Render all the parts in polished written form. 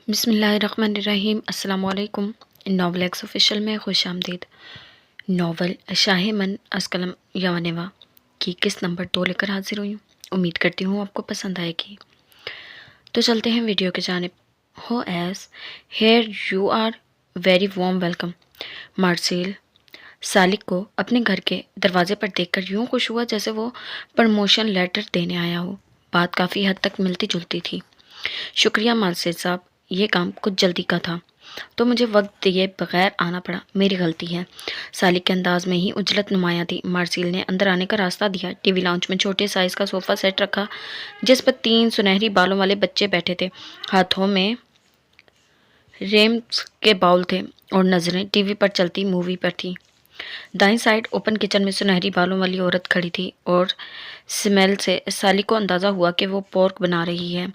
بسم اللہ الرحمن الرحیم۔ السلام علیکم۔ ناول ایکس آفیشیل میں خوش آمدید۔ ناول شاہ من از قلم یوانوا کی قسط نمبر 2 لے کر حاضر ہوئی ہوں۔ امید کرتی ہوں آپ کو پسند آئے گی۔ تو چلتے ہیں ویڈیو کی جانب۔ Who is here you are very warm welcome. Marcel Salik کو اپنے گھر کے دروازے پر دیکھ کر یوں خوش ہوا جیسے وہ پرموشن لیٹر دینے آیا ہو۔ بات کافی حد تک ملتی جلتی تھی۔ شکریہ مارسیل صاحب، یہ کام کچھ جلدی کا تھا تو مجھے وقت دیے بغیر آنا پڑا، میری غلطی ہے۔ سالک کے انداز میں ہی اجلت نمایاں تھی۔ مارسیل نے اندر آنے کا راستہ دیا۔ ٹی وی لاؤنج میں چھوٹے سائز کا صوفہ سیٹ رکھا جس پر 3 سنہری بالوں والے بچے بیٹھے تھے۔ ہاتھوں میں ریمز کے باؤل تھے اور نظریں ٹی وی پر چلتی مووی پر تھیں۔ دائیں سائڈ اوپن کچن میں سنہری بالوں والی عورت کھڑی تھی اور سمیل سے سالک کو اندازہ ہوا کہ وہ پورک بنا رہی ہے۔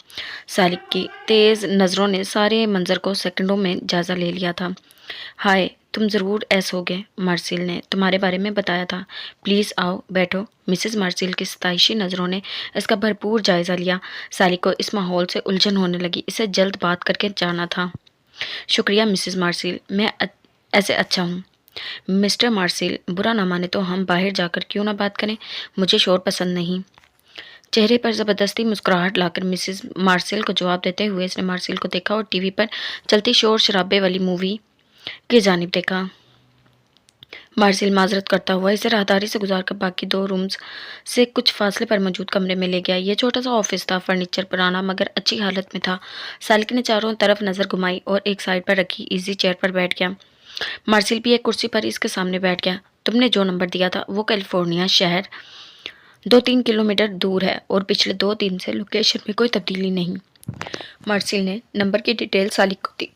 سالک کی تیز نظروں نے سارے منظر کو سیکنڈوں میں جائزہ لے لیا تھا۔ ہائے، تم ضرور ایس ہوگے، مارسیل نے تمہارے بارے میں بتایا تھا۔ پلیز آؤ، بیٹھو۔ مسز مارسیل کی ستائشی نظروں نے اس کا بھرپور جائزہ لیا۔ سالک کو اس ماحول سے الجھن ہونے لگی، اسے جلد بات کر کے جانا تھا۔ شکریہ مسز مارسیل، میں ایسے اچھا ہوں۔ مسٹر مارسیل، برا نہ مانے تو ہم باہر جا کر کیوں نہ بات کریں؟ مجھے شور پسند نہیں۔ چہرے پر زبردستی مسکراہٹ لا کر مسز مارسیل کو جواب دیتے ہوئے اس نے مارسیل کو دیکھا اور ٹی وی پر چلتی شور شرابے والی مووی کی جانب دیکھا۔ مارسیل معذرت کرتا ہوا اسے راہداری سے گزار کر باقی 2 رومز سے کچھ فاصلے پر موجود کمرے میں لے گیا۔ یہ چھوٹا سا آفس تھا، فرنیچر پرانا مگر اچھی حالت میں تھا۔ سالک نے چاروں طرف نظر گھمائی اور ایک سائڈ پر رکھی ایزی چیئر پر بیٹھ گیا۔ مارسیل بھی ایک کرسی پر اس کے سامنے بیٹھ گیا۔ تم نے جو نمبر دیا تھا وہ کیلیفورنیا شہر 2-3 کلومیٹر دور ہے اور پچھلے 2 دن سے لوکیشن میں کوئی تبدیلی نہیں۔ مارسیل نے نمبر کی ڈیٹیل سالک کو دی۔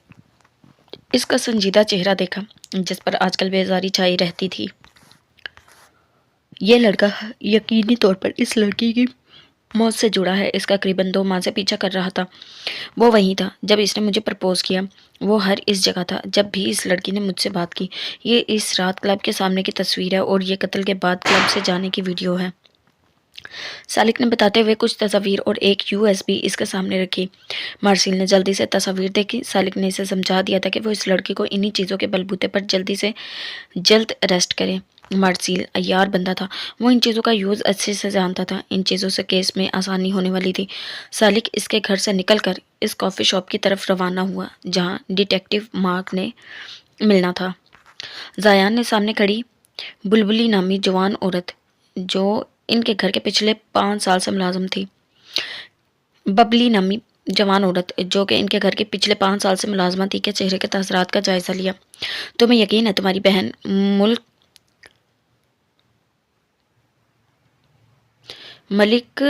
اس کا سنجیدہ چہرہ دیکھا جس پر آج کل بیزاری چھائی رہتی تھی۔ یہ لڑکا یقینی طور پر اس لڑکی کی موت سے جڑا ہے، اس کا قریباً 2 ماہ سے پیچھا کر رہا تھا۔ وہ وہیں تھا جب اس نے مجھے پرپوز کیا، وہ اس جگہ تھا جب بھی اس لڑکی نے مجھ سے بات کی۔ یہ اس رات کلب کے سامنے کی تصویر ہے اور یہ قتل کے بعد کلب سے جانے کی ویڈیو ہے۔ سالک نے بتاتے ہوئے کچھ تصاویر اور ایک USB اس کے سامنے رکھی۔ مارسیل نے جلدی سے تصاویر دیکھی۔ سالک نے اسے سمجھا دیا تھا کہ وہ اس لڑکی کو انہی چیزوں کے بلبوتے پر جلدی سے جلد اریسٹ کرے۔ مارسیل عیار بندہ تھا، وہ ان چیزوں کا یوز اچھے سے جانتا تھا۔ ان چیزوں سے کیس میں آسانی ہونے والی تھی۔ سالک اس کے گھر سے نکل کر اس کافی شاپ کی طرف روانہ ہوا جہاں ڈیٹیکٹیو مارک نے ملنا تھا۔ زایان نے سامنے کھڑی بلبلی نامی جوان عورت جو ان کے گھر کے پچھلے 5 سال سے ملازم تھی۔ ببلی نامی جوان عورت جو کہ ان کے گھر کے پچھلے 5 سال سے ملازمہ تھی کے چہرے کے تاثرات کا جائزہ لیا۔ تمہیں یقین ہے تمہاری بہن ملک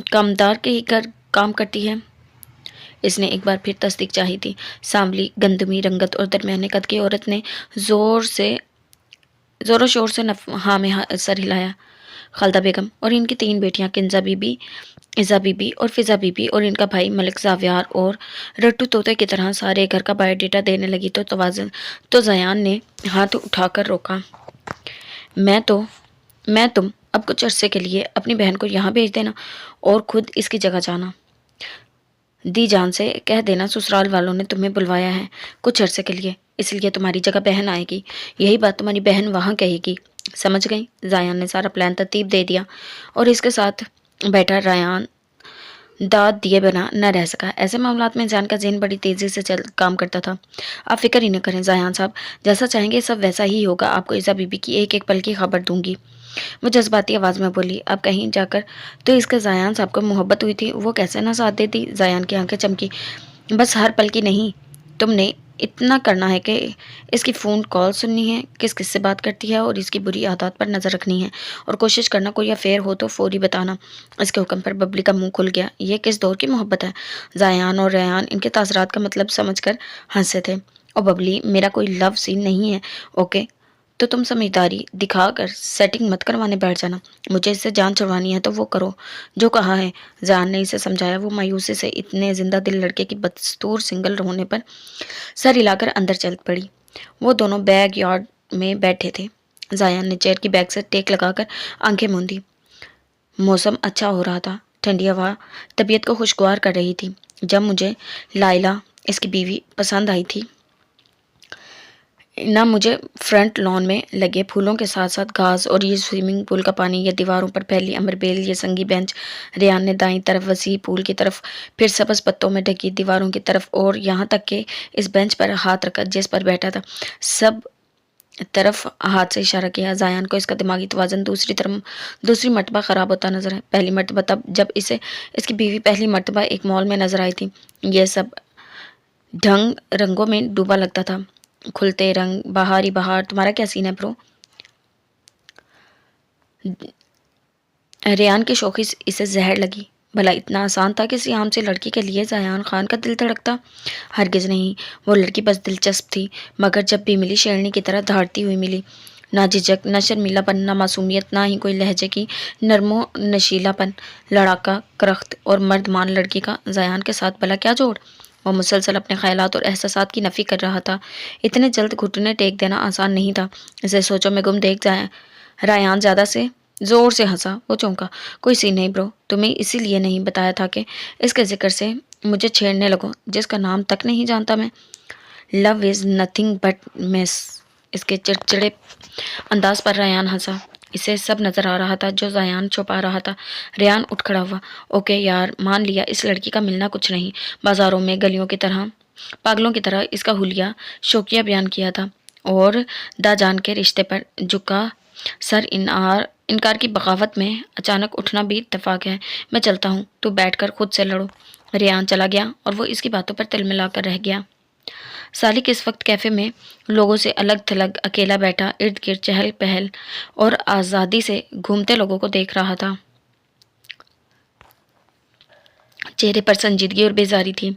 کامدار کے ہی گھر کام کرتی ہے؟ اس نے ایک بار پھر تصدیق چاہی تھی۔ سانولی گندمی رنگت اور درمیانے قد کی عورت نے زور و شور سے ہاں میں سر ہلایا۔ خالدہ بیگم اور ان کی 3 بیٹیاں کنزا بی بی، عزا بی بی اور فضا بی بی اور ان کا بھائی ملک زاویار اور رٹو طوطے کی طرح سارے گھر کا بایو ڈیٹا دینے لگی تو زیان نے ہاتھ اٹھا کر روکا۔ تم اب کچھ عرصے کے لیے اپنی بہن کو یہاں بھیج دینا اور خود اس کی جگہ جانا۔ دی جان سے کہہ دینا سسرال والوں نے تمہیں بلوایا ہے کچھ عرصے کے لیے، اس لیے تمہاری جگہ بہن آئے گی۔ یہی بات تمہاری بہن وہاں کہے گی، سمجھ گئی؟ زایان نے سارا پلان ترتیب دے دیا اور اس کے ساتھ بیٹھا ریان داد دیے بنا نہ رہ سکا۔ ایسے معاملات میں زیان کا ذہن بڑی تیزی سے کام کرتا تھا۔ آپ فکر ہی نہ کریں زایان صاحب، جیسا چاہیں گے سب ویسا ہی ہوگا۔ آپ کو عزا بی بی کی ایک پل کی خبر دوں گی۔ وہ جذباتی آواز میں بولی۔ اب کہیں جا کر تو اس کے زایان صاحب کو محبت ہوئی تھی، وہ کیسے نہ ساتھ دیتی؟ زایان کی آنکھیں چمکی۔ بس ہر پل کی نہیں، تم نے اتنا کرنا ہے کہ اس کی فون کال سننی ہے، کس کس سے بات کرتی ہے اور اس کی بری عادات پر نظر رکھنی ہے، اور کوشش کرنا کوئی افیئر ہو تو فوری بتانا۔ اس کے حکم پر ببلی کا منہ کھل گیا۔ یہ کس دور کی محبت ہے؟ زایان اور ریان ان کے تاثرات کا مطلب سمجھ کر ہنسے تھے۔ اور ببلی، میرا کوئی لو سین نہیں ہے، اوکے؟ تو تم سمجھداری دکھا کر سیٹنگ مت کروانے بیٹھ جانا۔ مجھے اس سے جان چھڑوانی ہے تو وہ کرو جو کہا ہے، زیان نے اسے سمجھایا۔ وہ مایوسی سے اتنے زندہ دل لڑکے کی بدستور سنگل ہونے پر سر ہلا کر اندر چل پڑی۔ وہ دونوں بیک یارڈ میں بیٹھے تھے۔ زایان نے چیئر کی بیک سے ٹیک لگا کر آنکھیں موندی۔ موسم اچھا ہو رہا تھا، ٹھنڈی ہوا طبیعت کو خوشگوار کر رہی تھی۔ جب مجھے لائلہ اس کی بیوی پسند آئی تھی نہ مجھے فرنٹ لان میں لگے پھولوں کے ساتھ ساتھ گھاس اور یہ سوئمنگ پول کا پانی، یہ دیواروں پر پھیلی امر بیل، یہ سنگی بینچ۔ ریان نے دائیں طرف وسیع پول کی طرف، پھر سبز پتوں میں ڈھکی دیواروں کی طرف، اور یہاں تک کہ اس بینچ پر ہاتھ رکھا جس پر بیٹھا تھا، سب طرف ہاتھ سے اشارہ کیا۔ زایان کو اس کا دماغی توازن دوسری مرتبہ خراب ہوتا نظر ہے۔ پہلی مرتبہ تب جب اس کی بیوی پہلی مرتبہ ایک مال میں نظر آئی تھی۔ یہ سب رنگوں میں ڈوبا لگتا تھا، کھلتے رنگ، بہاری بہار۔ تمہارا کیا سین ہے برو؟ ریان کی شوخی اسے زہر لگی۔ بھلا اتنا آسان تھا کسی عام سی لڑکی کے لیے زیان خان کا دل دھڑکتا؟ ہرگز نہیں۔ وہ لڑکی بس دلچسپ تھی، مگر جب بھی ملی شیرنی کی طرح دھاڑتی ہوئی ملی۔ نہ جھجک، نہ شرمیلا پن، نہ معصومیت، نہ ہی کوئی لہجے کی نرم و نشیلا پن۔ لڑاکا، کرخت اور مردمان لڑکی کا زیان کے ساتھ بھلا کیا جوڑ؟ وہ مسلسل اپنے خیالات اور احساسات کی نفی کر رہا تھا۔ اتنے جلد گھٹنے ٹیک دینا آسان نہیں تھا۔ اسے سوچوں میں گم دیکھ ریان زیادہ سے زور سے ہنسا۔ وہ چونکا۔ کوئی سین نہیں برو، تمہیں اسی لیے نہیں بتایا تھا کہ اس کے ذکر سے مجھے چھیڑنے لگو جس کا نام تک نہیں جانتا میں۔ لو از نتھنگ بٹ مس۔ اس کے چڑچڑے انداز پر ریان ہنسا۔ اسے سب نظر آ رہا تھا جو زیان چھپا رہا تھا۔ ریان اٹھ کھڑا ہوا۔ اوکے یار، مان لیا اس لڑکی کا ملنا کچھ نہیں، بازاروں میں گلیوں کی طرح پاگلوں کی طرح اس کا حلیہ شوقیہ بیان کیا تھا، اور دا جان کے رشتے پر جھکا سر انکار کی بغاوت میں اچانک اٹھنا بھی اتفاق ہے۔ میں چلتا ہوں، تو بیٹھ کر خود سے لڑو۔ ریان چلا گیا اور وہ اس کی باتوں پر تل ملا کر رہ گیا۔ سالک اس وقت کیفے میں لوگوں سے الگ تھلگ اکیلا بیٹھا ارد گرد چہل پہل اور آزادی سے گھومتے لوگوں کو دیکھ رہا تھا۔ چہرے پر سنجیدگی اور بیزاری تھی۔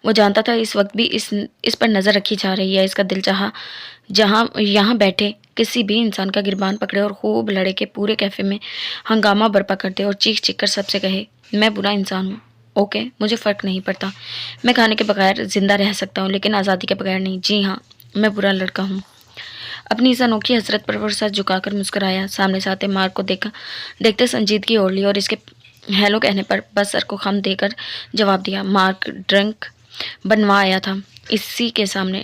وہ جانتا تھا اس وقت بھی اس پر نظر رکھی جا رہی ہے۔ اس کا دل چاہا یہاں بیٹھے کسی بھی انسان کا گربان پکڑے اور خوب لڑے کے پورے کیفے میں ہنگامہ برپا کر دے اور چیخ چیخ کر سب سے کہے، میں برا انسان ہوں، اوکے، مجھے فرق نہیں پڑتا، میں کھانے کے بغیر زندہ رہ سکتا ہوں لیکن آزادی کے بغیر نہیں۔ جی ہاں، میں برا لڑکا ہوں۔ اپنی اس انوکھی حسرت پر وہ سر جھکا کر مسکرایا۔ سامنے سے آتے مارک کو دیکھتے سنجیدگی اوڑھ لی اور اس کے ہیلو کہنے پر بس سر کو خم دے کر جواب دیا۔ مارک ڈرنک بنوا آیا تھا۔ اسی کے سامنے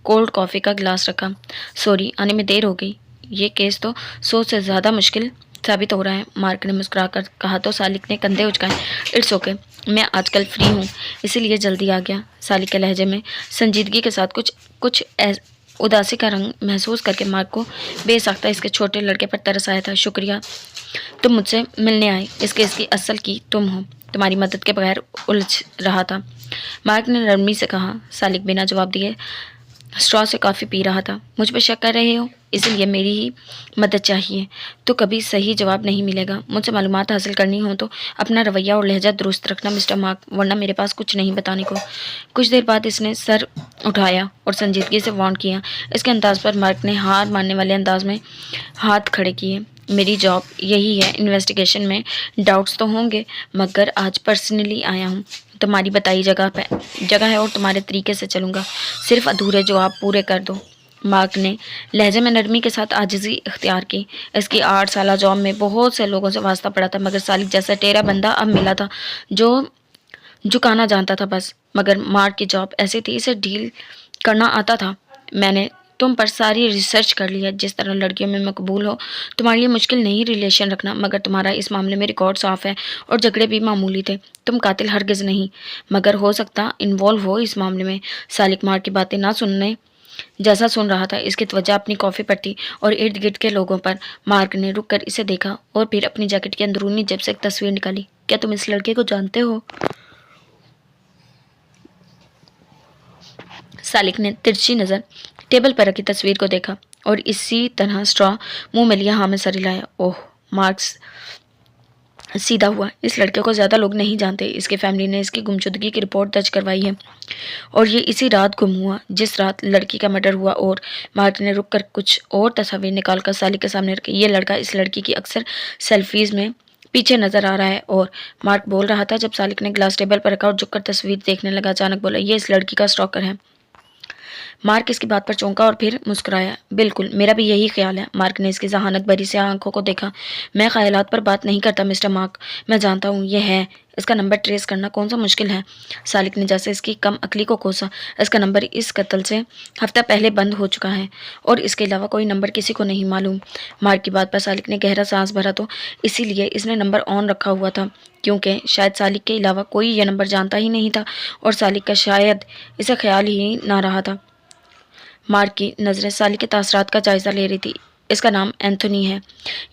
کولڈ کافی کا گلاس رکھا۔ سوری، آنے میں دیر ہو گئی۔ یہ کیس تو سوچ سے زیادہ مشکل ثابت ہو رہا ہے، مارک نے مسکرا کر کہا تو سالک نے کندھے اچکائے۔ اٹس اوکے، میں آج کل فری ہوں، اسی لیے جلدی آ گیا۔ سالک کے لہجے میں سنجیدگی کے ساتھ کچھ اداسی کا رنگ محسوس کر کے مارک کو بے ساختہ اس کے چھوٹے لڑکے پر ترس آیا تھا۔ شکریہ، تم مجھ سے ملنے آئے، اس کیس کی اصل کی تم ہو، تمہاری مدد کے بغیر الجھ رہا تھا، مارک نے نرمی سے کہا۔ سالک بنا جواب دیے اسٹرا سے کافی پی رہا تھا۔ مجھ پہ شک کر رہے ہو، اسی لیے میری ہی مدد چاہیے تو کبھی صحیح جواب نہیں ملے گا۔ مجھ سے معلومات حاصل کرنی ہو تو اپنا رویہ اور لہجہ درست رکھنا مسٹر مارک، ورنہ میرے پاس کچھ نہیں بتانے کو۔ کچھ دیر بعد اس نے سر اٹھایا اور سنجیدگی سے وارن کیا۔ اس کے انداز پر مارک نے ہار ماننے والے انداز میں ہاتھ کھڑے کیے۔ میری جاب یہی ہے، انویسٹیگیشن میں ڈاؤٹس تو ہوں گے، مگر آج پرسنلی آیا ہوں، تمہاری بتائی جگہ ہے اور تمہارے طریقے سے چلوں گا، صرف ادھورے جواب پورے کر دو۔ مارک نے لہجے میں نرمی کے ساتھ عاجزی اختیار کی۔ اس کی 8 سالہ جاب میں بہت سے لوگوں سے واسطہ پڑا تھا، مگر سالک جیسا ٹیرا بندہ اب ملا تھا جو جھکانا جانتا تھا بس۔ مگر مارک کی جاب ایسی تھی، اسے ڈیل کرنا آتا تھا۔ میں نے تم پر ساری ریسرچ کر لی ہے، جس طرح لڑکیوں میں مقبول ہو، تمہارے لیے مشکل نہیں ریلیشن رکھنا، مگر تمہارا اس معاملے میں ریکارڈ صاف ہے اور جھگڑے بھی معمولی تھے۔ تم قاتل ہرگز نہیں، مگر ہو سکتا انوالو ہو اس معاملے میں۔ سالک مارک کی باتیں نہ سننے جیسا سن رہا تھا، اس کی توجہ اپنی کافی پر تھی اور ارد گرد کے لوگوں پر۔ مارک نے رک کر اسے دیکھا اور پھر اپنی جیکٹ کی اندرونی جیب سے ایک تصویر نکالی۔ کیا تم اس لڑکے کو جانتے ہو؟ سالک نے ترچھی نظر ٹیبل پر رکھی تصویر کو دیکھا اور اسی طرح اسٹرا منہ میں لیا، ہاں میں سر ہلایا۔ اوہ، مارکس سیدھا ہوا۔ اس لڑکے کو زیادہ لوگ نہیں جانتے، اس کی فیملی نے اس کی گمشدگی کی رپورٹ درج کروائی ہے اور یہ اسی رات گم ہوا جس رات لڑکی کا مرڈر ہوا۔ اور مارک نے رک کر کچھ اور تصاویر نکال کر سالک کے سامنے رکھی۔ یہ لڑکا اس لڑکی کی اکثر سیلفیز میں پیچھے نظر آ رہا ہے۔ اور مارک بول رہا تھا جب سالک نے گلاس ٹیبل پر رکھا اور جھک کر تصویر دیکھنے لگا۔ اچانک بولا، یہ اس لڑکی کا سٹاکر ہے۔ مارک اس کی بات پر چونکا اور پھر مسکرایا۔ بالکل، میرا بھی یہی خیال ہے۔ مارک نے اس کی ذہانت بھری سیاہ آنکھوں کو دیکھا۔ میں خیالات پر بات نہیں کرتا مسٹر مارک، میں جانتا ہوں یہ ہے اس کا نمبر ٹریس کرنا کون سا مشکل ہے؟ سالک نے جیسے اس کی کم عقلی کو کوسا۔ اس کا نمبر اس قتل سے ہفتہ پہلے بند ہو چکا ہے اور اس کے علاوہ کوئی نمبر کسی کو نہیں معلوم۔ مارک کی بات پر سالک نے گہرا سانس بھرا تو اسی لیے اس نے نمبر آن رکھا ہوا تھا کیونکہ شاید سالک کے علاوہ کوئی یہ نمبر جانتا ہی نہیں تھا اور سالک کا شاید اسے خیال ہی نہ رہا تھا۔ مارک کی نظریں سالک کے تاثرات کا جائزہ لے رہی تھی۔ اس کا نام اینتھونی ہے۔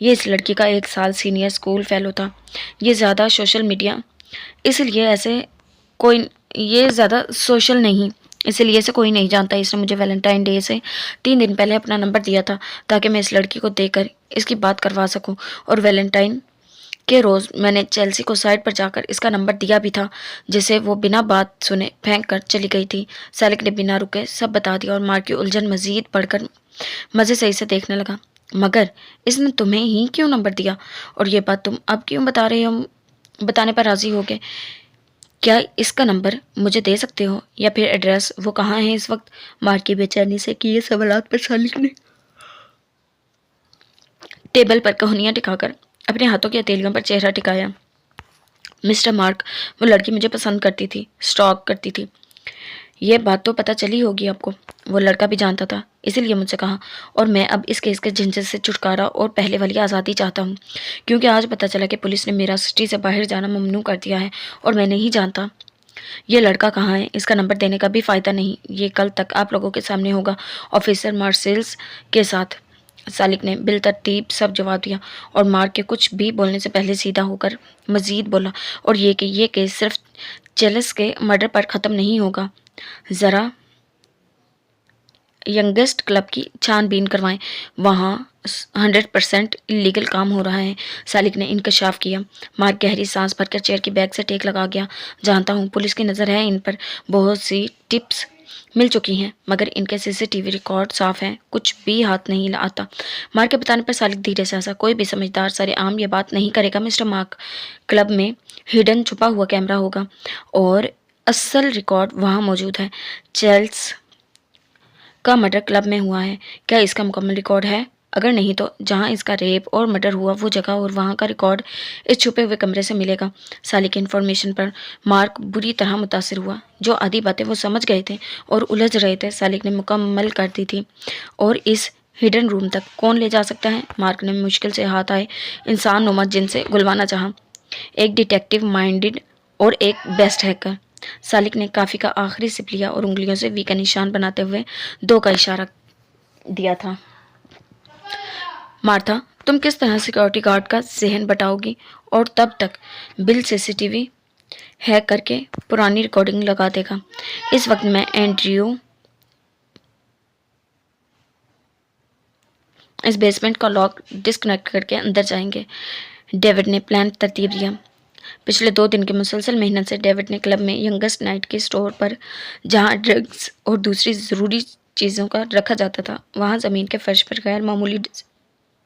یہ اس لڑکی کا 1 سال سینئر اسکول فیلو تھا۔ یہ زیادہ سوشل نہیں، اسی لیے اسے کوئی نہیں جانتا۔ اس نے مجھے ویلنٹائن ڈے سے 3 دن پہلے اپنا نمبر دیا تھا تاکہ میں اس لڑکی کو دیکھ کر اس کی بات کروا سکوں، اور ویلنٹائن کے روز میں نے چیلسی کو سائٹ پر جا کر اس کا نمبر دیا بھی تھا جسے وہ بنا بات سنے پھینک کر چلی گئی تھی۔ سالک نے بنا رکے سب بتا دیا اور مارک کی الجھن مزید بڑھ کر مزے سے اسے دیکھنے لگا۔ مگر اس نے تمہیں ہی کیوں نمبر دیا، اور یہ بات تم اب کیوں بتا رہے ہو؟ بتانے پر راضی ہو گے؟ کیا اس کا نمبر مجھے دے سکتے ہو یا پھر ایڈریس؟ وہ کہاں ہے اس وقت؟ مارک کی بے چینی سے کیے سوالات پر سالک نے ٹیبل پر کہنیاں ٹکا کر اپنے ہاتھوں کی ہتھیلیوں پر چہرہ ٹکایا۔ مسٹر مارک، وہ لڑکی مجھے پسند کرتی تھی، سٹاک کرتی تھی۔ یہ بات تو پتہ چلی ہوگی آپ کو۔ وہ لڑکا بھی جانتا تھا، اسی لیے مجھ سے کہا، اور میں اب اس کیس کے جھنجٹ سے چھٹکارا اور پہلے والی آزادی چاہتا ہوں، کیونکہ آج پتہ چلا کہ پولیس نے میرا سٹی سے باہر جانا ممنوع کر دیا ہے اور میں نہیں جانتا یہ لڑکا کہاں ہے۔ اس کا نمبر دینے کا بھی فائدہ نہیں، یہ کل تک آپ لوگوں کے سامنے ہوگا، آفیسر مارسیلز کے ساتھ۔ سالک نے بالترتیب سب جواب دیا اور مارک کے کچھ بھی بولنے سے پہلے سیدھا ہو کر مزید بولا، اور یہ کہ یہ کیس صرف چیلس کے مرڈر پر ختم نہیں ہوگا، ذرا ینگسٹ کلب کی چھان بین کروائیں، وہاں 100% اللیگل کام ہو رہا ہے۔ سالک نے انکشاف کیا۔ مارک گہری سانس بھر کر چیئر کی بیک سے ٹیک لگا گیا۔ جانتا ہوں پولیس کی نظر ہے ان پر، بہت سی ٹپس مل چکی ہیں، مگر ان کے CCTV ریکارڈ صاف ہیں، کچھ بھی ہاتھ نہیں آتا۔ مارک کے بتانے پر سالک دھیرے سے ہنسا۔ کوئی بھی سمجھدار سر عام یہ بات نہیں کرے گا مسٹر مارک، کلب میں ہڈن چھپا ہوا کیمرہ ہوگا اور اصل ریکارڈ وہاں موجود ہے۔ چیلس کا مرڈر کلب میں ہوا ہے، کیا اس کا مکمل ریکارڈ ہے؟ اگر نہیں تو جہاں اس کا ریپ اور مرڈر ہوا وہ جگہ اور وہاں کا ریکارڈ اس چھپے ہوئے کمرے سے ملے گا۔ سالک کی انفارمیشن پر مارک بری طرح متاثر ہوا۔ جو آدھی باتیں وہ سمجھ گئے تھے اور الجھ رہے تھے سالک نے مکمل کر دی تھی۔ اور اس ہڈن روم تک کون لے جا سکتا ہے؟ مارک نے مشکل سے ہاتھ آئے انسان نما جن سے گلوانا چاہا، ایک ڈیٹیکٹیو مائنڈڈ اور ایک بیسٹ ہیکر۔ سالک نے کافی کا آخری سپ لیا اور انگلیوں سے وی کا نشان بناتے ہوئے 2 کا اشارہ دیا تھا۔ مارتھا، تم کس طرح سیکورٹی گارڈ کا ذہن بٹاؤ گی اور تب تک بل CCTV ہیک کر کے پرانی ریکارڈنگ لگا دے گا۔ اس وقت میں اینڈریو اس بیسمنٹ کا لاک ڈسکنیکٹ کر کے اندر جائیں گے۔ ڈیوڈ نے پلان ترتیب دیا۔ پچھلے 2 دن کی مسلسل محنت سے ڈیوڈ نے کلب میں ینگسٹ نائٹ کے سٹور پر جہاں ڈرگز اور دوسری ضروری چیزوں کا رکھا جاتا تھا وہاں زمین کے فرش پر غیر معمولی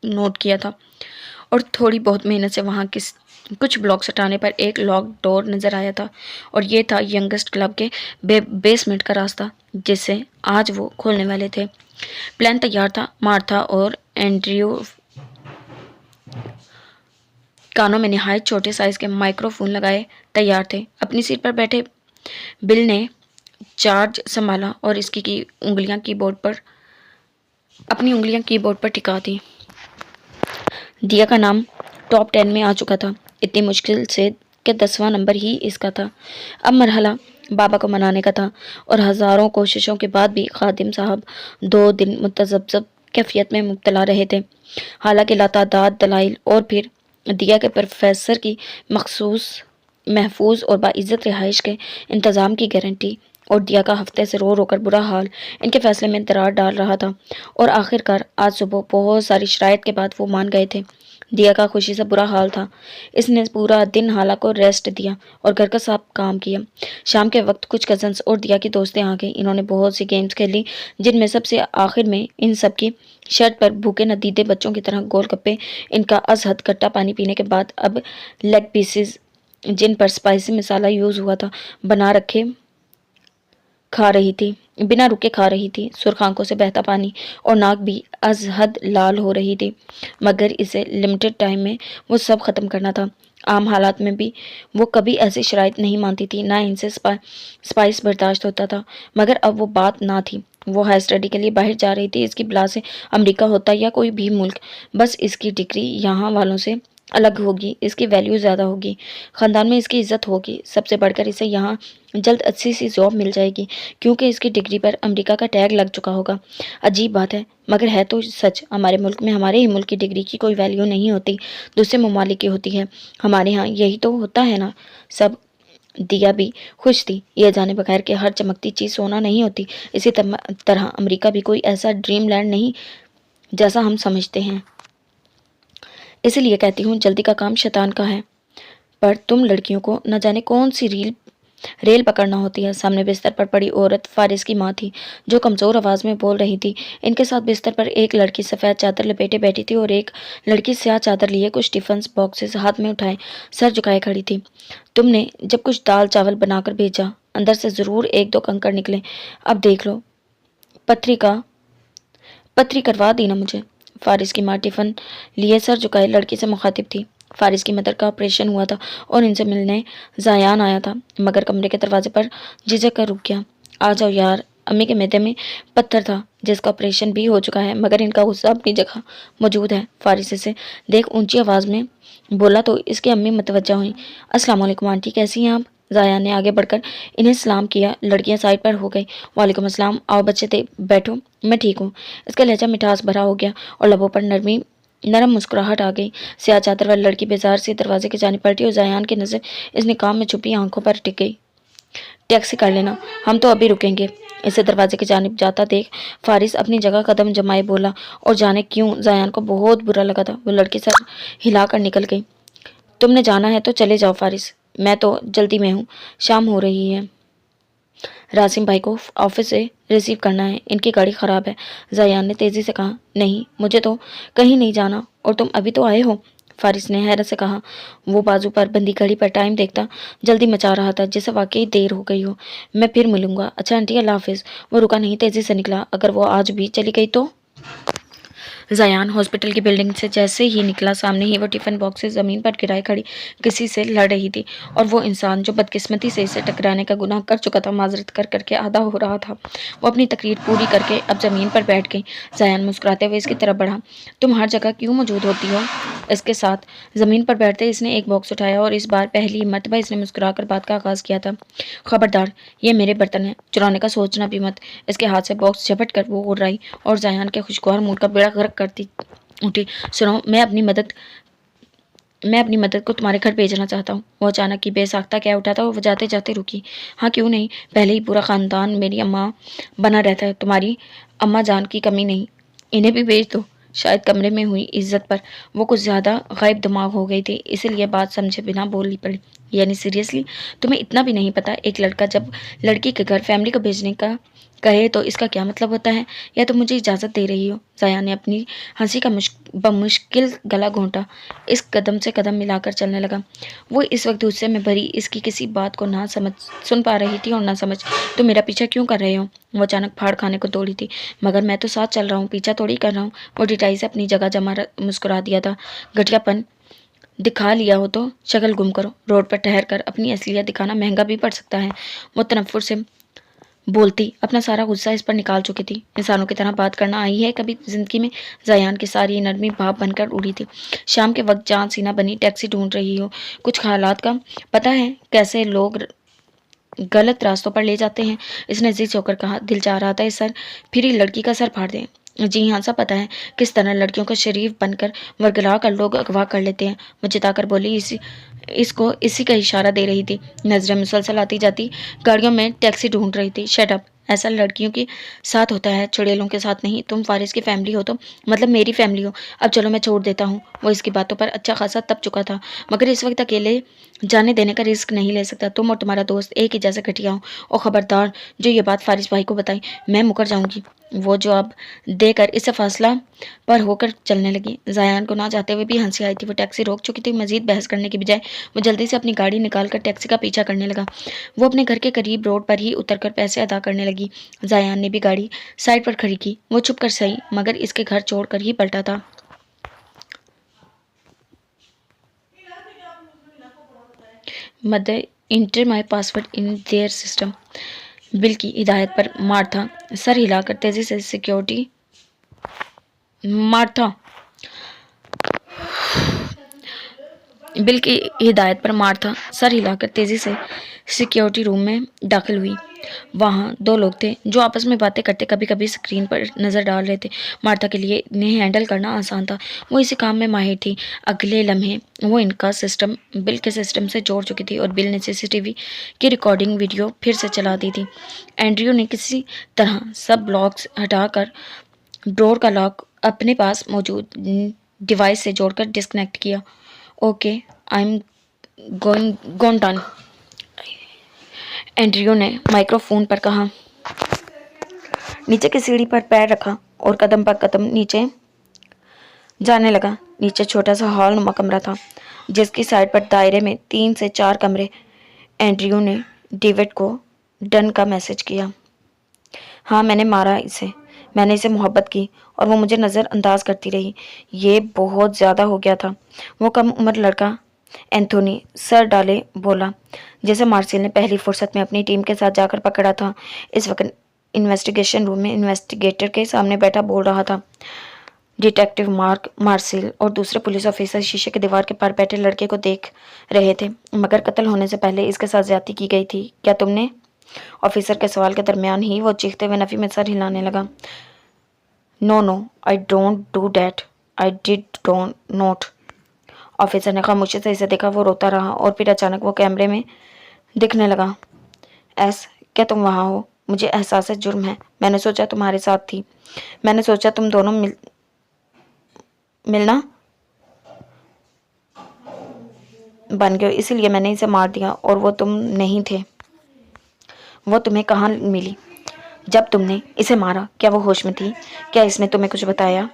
نوٹ کیا تھا، اور تھوڑی بہت محنت سے وہاں کچھ بلاکس ہٹانے پر ایک لاک ڈور نظر آیا تھا، اور یہ تھا ینگسٹ کلب کے بیسمنٹ کا راستہ جسے آج وہ کھولنے والے تھے۔ پلان تیار تھا۔ مارتھا اور اینڈریو کانوں میں نہایت چھوٹے سائز کے مائکرو فون لگائے تیار تھے۔ اپنی سیٹ پر بیٹھے بل نے چارج سنبھالا اور اس کی انگلیاں کی بورڈ پر ٹکا دی۔ دیا کا نام ٹاپ 10 میں آ چکا تھا، اتنی مشکل سے کہ 10واں نمبر ہی اس کا تھا۔ اب مرحلہ بابا کو منانے کا تھا، اور ہزاروں کوششوں کے بعد بھی خادم صاحب 2 دن متذبذب کیفیت میں مبتلا رہے تھے۔ حالانکہ لاتعداد دلائل اور پھر دیا کے پروفیسر کی محفوظ اور باعزت رہائش کے انتظام کی گارنٹی، اور دیا کا ہفتے سے رو رو کر برا حال ان کے فیصلے میں درار ڈال رہا تھا، اور آخر کار آج صبح بہت ساری شرائط کے بعد وہ مان گئے تھے۔ دیا کا خوشی سے برا حال تھا۔ اس نے پورا دن حالہ کو ریسٹ دیا اور گھر کا سب کام کیا۔ شام کے وقت کچھ کزنس اور دیا کی دوستیں آ گئیں۔ انہوں نے بہت سی گیمز کھیلی، جن میں سب سے آخر میں ان سب کی شرط پر بھوکے ندیدے بچوں کی طرح گول گپے ان کا از حد کھٹا پانی پینے کے بعد اب لیگ پیسز جن پر اسپائسی مسالہ یوز ہوا تھا بنا بنا رکے کھا رہی تھی۔ سرخ آنکھوں سے بہتا پانی اور ناک بھی از حد لال ہو رہی تھی، مگر اسے لمیٹڈ ٹائم میں وہ سب ختم کرنا تھا۔ आम हालात में भी वो कभी ऐसी शराइत नहीं मानती थी, ना इनसे स्पाइस बर्दाश्त होता था। मगर अब वो बात ना थी। वो हाई स्टडी के लिए बाहर जा रही थी। इसकी बला से अमेरिका होता या कोई भी मुल्क, बस इसकी डिग्री यहाँ वालों से अलग होगी, इसकी वैल्यू ज़्यादा होगी, ख़ानदान में इसकी इज्जत होगी। सबसे बढ़कर इसे यहाँ जल्द अच्छी सी जॉब मिल जाएगी, क्योंकि इसकी डिग्री पर अमेरिका का टैग लग चुका होगा। अजीब बात है, मगर है तो सच। हमारे मुल्क में हमारे ही मुल्क की डिग्री की कोई वैल्यू नहीं होती, दूसरे ममालिक की होती है। हमारे यहाँ यही तो होता है ना। सब दिया भी खुश थी, यह जाने बगैर कि हर चमकती चीज़ सोना नहीं होती। इसी तरह अमेरिका भी कोई ऐसा ड्रीम लैंड नहीं जैसा हम समझते हैं। इसलिए कहती हूँ, जल्दी का काम शैतान का है। पर तुम लड़कियों को न जाने कौन सी रेल पकड़ना होती है। सामने बिस्तर पर पड़ी औरत फारिस की माँ थी, जो कमज़ोर आवाज़ में बोल रही थी। इनके साथ बिस्तर पर एक लड़की सफ़ेद चादर लपेटे बैठी थी और एक लड़की स्याह चादर लिए कुछ टिफ़िन बॉक्सेस हाथ में उठाए सर झुकाए खड़ी थी। तुमने जब कुछ दाल चावल बनाकर भेजा, अंदर से ज़रूर एक दो कंकड़ निकले। अब देख लो, पथरी करवा दी ना मुझे। फारिस की माँ टिफ़िन लिए सर झुकाए लड़की से मुखातिब थी। फारिस की मदर का ऑपरेशन हुआ था और इनसे मिलने जायान आया था, मगर कमरे के दरवाजे पर झिझक कर रुक गया। आ जाओ यार। अम्मी के मैदे में पत्थर था, जिसका ऑपरेशन भी हो चुका है, मगर इनका गुस्सा अपनी जगह मौजूद है। फारिस से देख ऊंची आवाज़ में बोला तो इसकी अम्मी मतवज्जा हुई। अस्सलाम वालेकुम आंटी, कैसी हैं आप? जाया ने आगे बढ़कर इन्हें सलाम किया। लड़कियां साइड पर हो गई। वालेकुम अस्सलाम, आओ बच्चे थे बैठो, मैं ठीक हूँ। इसका लहजा मिठास भरा हो गया और लबों पर नरम मुस्कुराहट आ गई। स्याह चादर वाली लड़की बेजार से दरवाजे की जानी पलटी और जायान की नज़र इस निकाम में छुपी आंखों पर टिक गई। टैक्सी कर लेना, हम तो अभी रुकेंगे। इसे दरवाजे की जानिब जाता देख फारिस अपनी जगह कदम जमाए बोला, और जाने क्यों जायान को बहुत बुरा लगा था। वो लड़की सर हिलाकर निकल गई। तुमने जाना है तो चले जाओ फारिस, मैं तो जल्दी में हूँ, शाम हो रही है। रासिम भाई को ऑफिस से रिसीव करना है, इनकी गाड़ी ख़राब है। जायान ने तेज़ी से कहा। नहीं, मुझे तो कहीं नहीं जाना, और तुम अभी तो आए हो। फारिस ने हैरत से कहा। वो बाजू पर बंदी घड़ी पर टाइम देखता जल्दी मचा रहा था, जिसे वाकई देर हो गई हो। मैं फिर मिलूंगा। अच्छा आंटी, अल्लाह हाफिज़। वो रुका नहीं, तेज़ी से निकला। अगर वो आज भी चली गई तो? जायान हॉस्पिटल की बिल्डिंग से जैसे ही निकला, सामने ही वो टिफ़िन बॉक्सेस ज़मीन पर गिराए खड़ी किसी से लड़ रही थी, और वो इंसान जो बदकिस्मती से इसे टकराने का गुनाह कर चुका था, माजरत कर करके आधा हो रहा था। वो अपनी तकरीर पूरी करके अब ज़मीन पर बैठ गई। जायान मुस्कुराते हुए इसकी तरफ बढ़ा। तुम हर जगह क्यों मौजूद होती हो? इसके साथ ज़मीन पर बैठते इसने एक बॉक्स उठाया, और इस बार पहली मरतबा इसने मुस्कुराकर बात का आगाज़ किया था। खबरदार, ये मेरे बर्तन हैं, चुराने का सोचना भी मत। इसके हाथ से बॉक्स झपट कर वो उड़ रही और जायान के खुशगवार मूड का बेड़ा गर्क करती उठी। सुनो, मैं अपनी मदद को तुम्हारे घर भेजना चाहता हूँ। वो अचानक की बेसाख्ता क्या उठा था, वो जाते जाते रुकी। हाँ क्यों नहीं, पहले ही पूरा ख़ानदान मेरी अम्मा बना रहता है, तुम्हारी अम्मा जान की कमी नहीं। इन्हें भी भेज दो। शायद कमरे में हुई इज्जत पर वो कुछ ज़्यादा गायब दिमाग हो गई थी, इसीलिए बात समझे बिना बोलनी पड़ी। यानी सीरियसली, तुम्हें इतना भी नहीं पता, एक लड़का जब लड़की के घर फैमिली को भेजने का कहे तो इसका क्या मतलब होता है? या तो मुझे इजाज़त दे रही हो? जाया ने अपनी हंसी का बमुश्किल गला घोंटा। इस कदम से कदम मिलाकर चलने लगा। वो इस वक्त गुस्से में भरी इसकी किसी बात को ना समझ सुन पा रही थी और ना समझ। तो मेरा पीछा क्यों कर रहे हो? वो अचानक फाड़ खाने को दौड़ी थी। मगर मैं तो साथ चल रहा हूँ, पीछा थोड़ी कर रहा हूँ। वो डिटाई से अपनी जगह जमा मुस्कुरा दिया था। घटियापन दिखा लिया हो तो शक्ल गुम करो। रोड पर ठहर कर अपनी असलियत दिखाना महंगा भी पड़ सकता है। वो तनफ्फुर से बोलती अपना सारा गुस्सा इस पर निकाल चुकी थी। इंसानों की तरह बात करना आई है कभी जिंदगी में? जायान की सारी नरमी भाप बनकर उड़ी थी। शाम के वक्त जान सीना बनी टैक्सी ढूंढ रही हो। कुछ हालात का पता है, कैसे लोग गलत रास्तों पर ले जाते हैं? इसने जिद होकर कहा। दिल चाह रहा था इस सर फिरी लड़की का सर फाड़ दें। जी हाँ, सब पता है किस तरह लड़कियों को शरीफ बनकर वर्गला कर लोग अगवा कर लेते हैं। वो चिताकर बोली। इसको इसी का इशारा दे रही थी। नजरें मुसलसल आती जाती गाड़ियों में टैक्सी ढूंढ रही थी। शट अप, ऐसा लड़कियों के साथ होता है, चुड़ैलों के साथ नहीं। तुम फारिस की फैमिली हो तो मतलब मेरी फैमिली हो। अब चलो मैं छोड़ देता हूँ। वो इसकी बातों पर अच्छा खासा तप चुका था, मगर इस वक्त अकेले जाने देने का रिस्क नहीं ले सकता। तुम और तुम्हारा दोस्त एक ही जैसे घटिया हो। और खबरदार जो ये बात फारिस भाई को बताई, मैं मुकर जाऊंगी। वो जवाब देकर इससे फासला पर होकर चलने लगी। जायान को ना चाहते हुए भी हंसी आई थी। वो टैक्सी रोक चुकी थी। मजीद बहस करने की बजाय वो जल्दी से अपनी गाड़ी निकालकर टैक्सी का पीछा करने लगा। वो अपने घर के करीब रोड पर ही उतरकर पैसे अदा करने लगी। जायान ने भी गाड़ी साइड पर खड़ी की। वो छुप कर सही, मगर इसके घर छोड़कर ही पलटा था। Mother inter my password in their system. Bill की हिदायत पर मार्था सर हिलाकर तेजी से सिक्योरिटी मार्था बिल की हिदायत पर मार्था सर हिलाकर तेजी से सिक्योरिटी रूम में दाखिल हुई। वहाँ दो लोग थे जो आपस में बातें करते कभी कभी स्क्रीन पर नज़र डाल रहे थे। मार्था के लिए इन्हें हैंडल करना आसान था, वो इसी काम में माहिर थी। अगले लम्हे वो इनका सिस्टम बिल के सिस्टम से जोड़ चुकी थी और बिल ने सीसीटीवी की रिकॉर्डिंग वीडियो फिर से चला दी थी। एंड्रयू ने किसी तरह सब लॉक्स हटाकर डोर का लॉक अपने पास मौजूद डिवाइस से जोड़कर डिस्कनेक्ट किया। Okay, I am going done, Andrew ने माइक्रोफोन पर कहा। नीचे की सीढ़ी पर पैर रखा और कदम पर कदम नीचे जाने लगा। नीचे छोटा सा हॉल नुमा कमरा था जिसकी साइड पर दायरे में 3 से 4 कमरे। एंड्रयू ने डेविड को डन का मैसेज किया। हाँ, मैंने मारा इसे, मैंने इसे मोहब्बत की और वो मुझे नज़रअंदाज करती रही। ये बहुत ज़्यादा हो गया था। वो कम उम्र लड़का एंथोनी सर डाले बोला, जैसे मार्सिल ने पहली फुर्सत में अपनी टीम के साथ जाकर पकड़ा था। इस वक्त इन्वेस्टिगेशन रूम में इन्वेस्टिगेटर के सामने बैठा बोल रहा था। डिटेक्टिव मार्क मार्सिल और दूसरे पुलिस ऑफिसर शीशे की दीवार के पार बैठे लड़के को देख रहे थे। मगर कत्ल होने से पहले इसके साथ ज्यादती की गई थी, क्या तुमने? ऑफिसर के सवाल के दरमियान ही वो चीखते हुए नफी में सर हिलाने लगा। No, I don't do that, I did don't note. Officer ने खामोशी से इसे देखा। वो रोता रहा और फिर अचानक वो कैमरे में दिखने लगा। क्या तुम वहाँ हो? मुझे एहसास है जुर्म है। मैंने सोचा तुम्हारे साथ थी। मैंने सोचा तुम दोनों मिलना बन गए, इसीलिए मैंने इसे मार दिया। और वो तुम नहीं थे। वो तुम्हें कहाँ मिली जब तुमने इसे मारा? क्या वो होश में थी? क्या इसने तुम्हें कुछ बताया?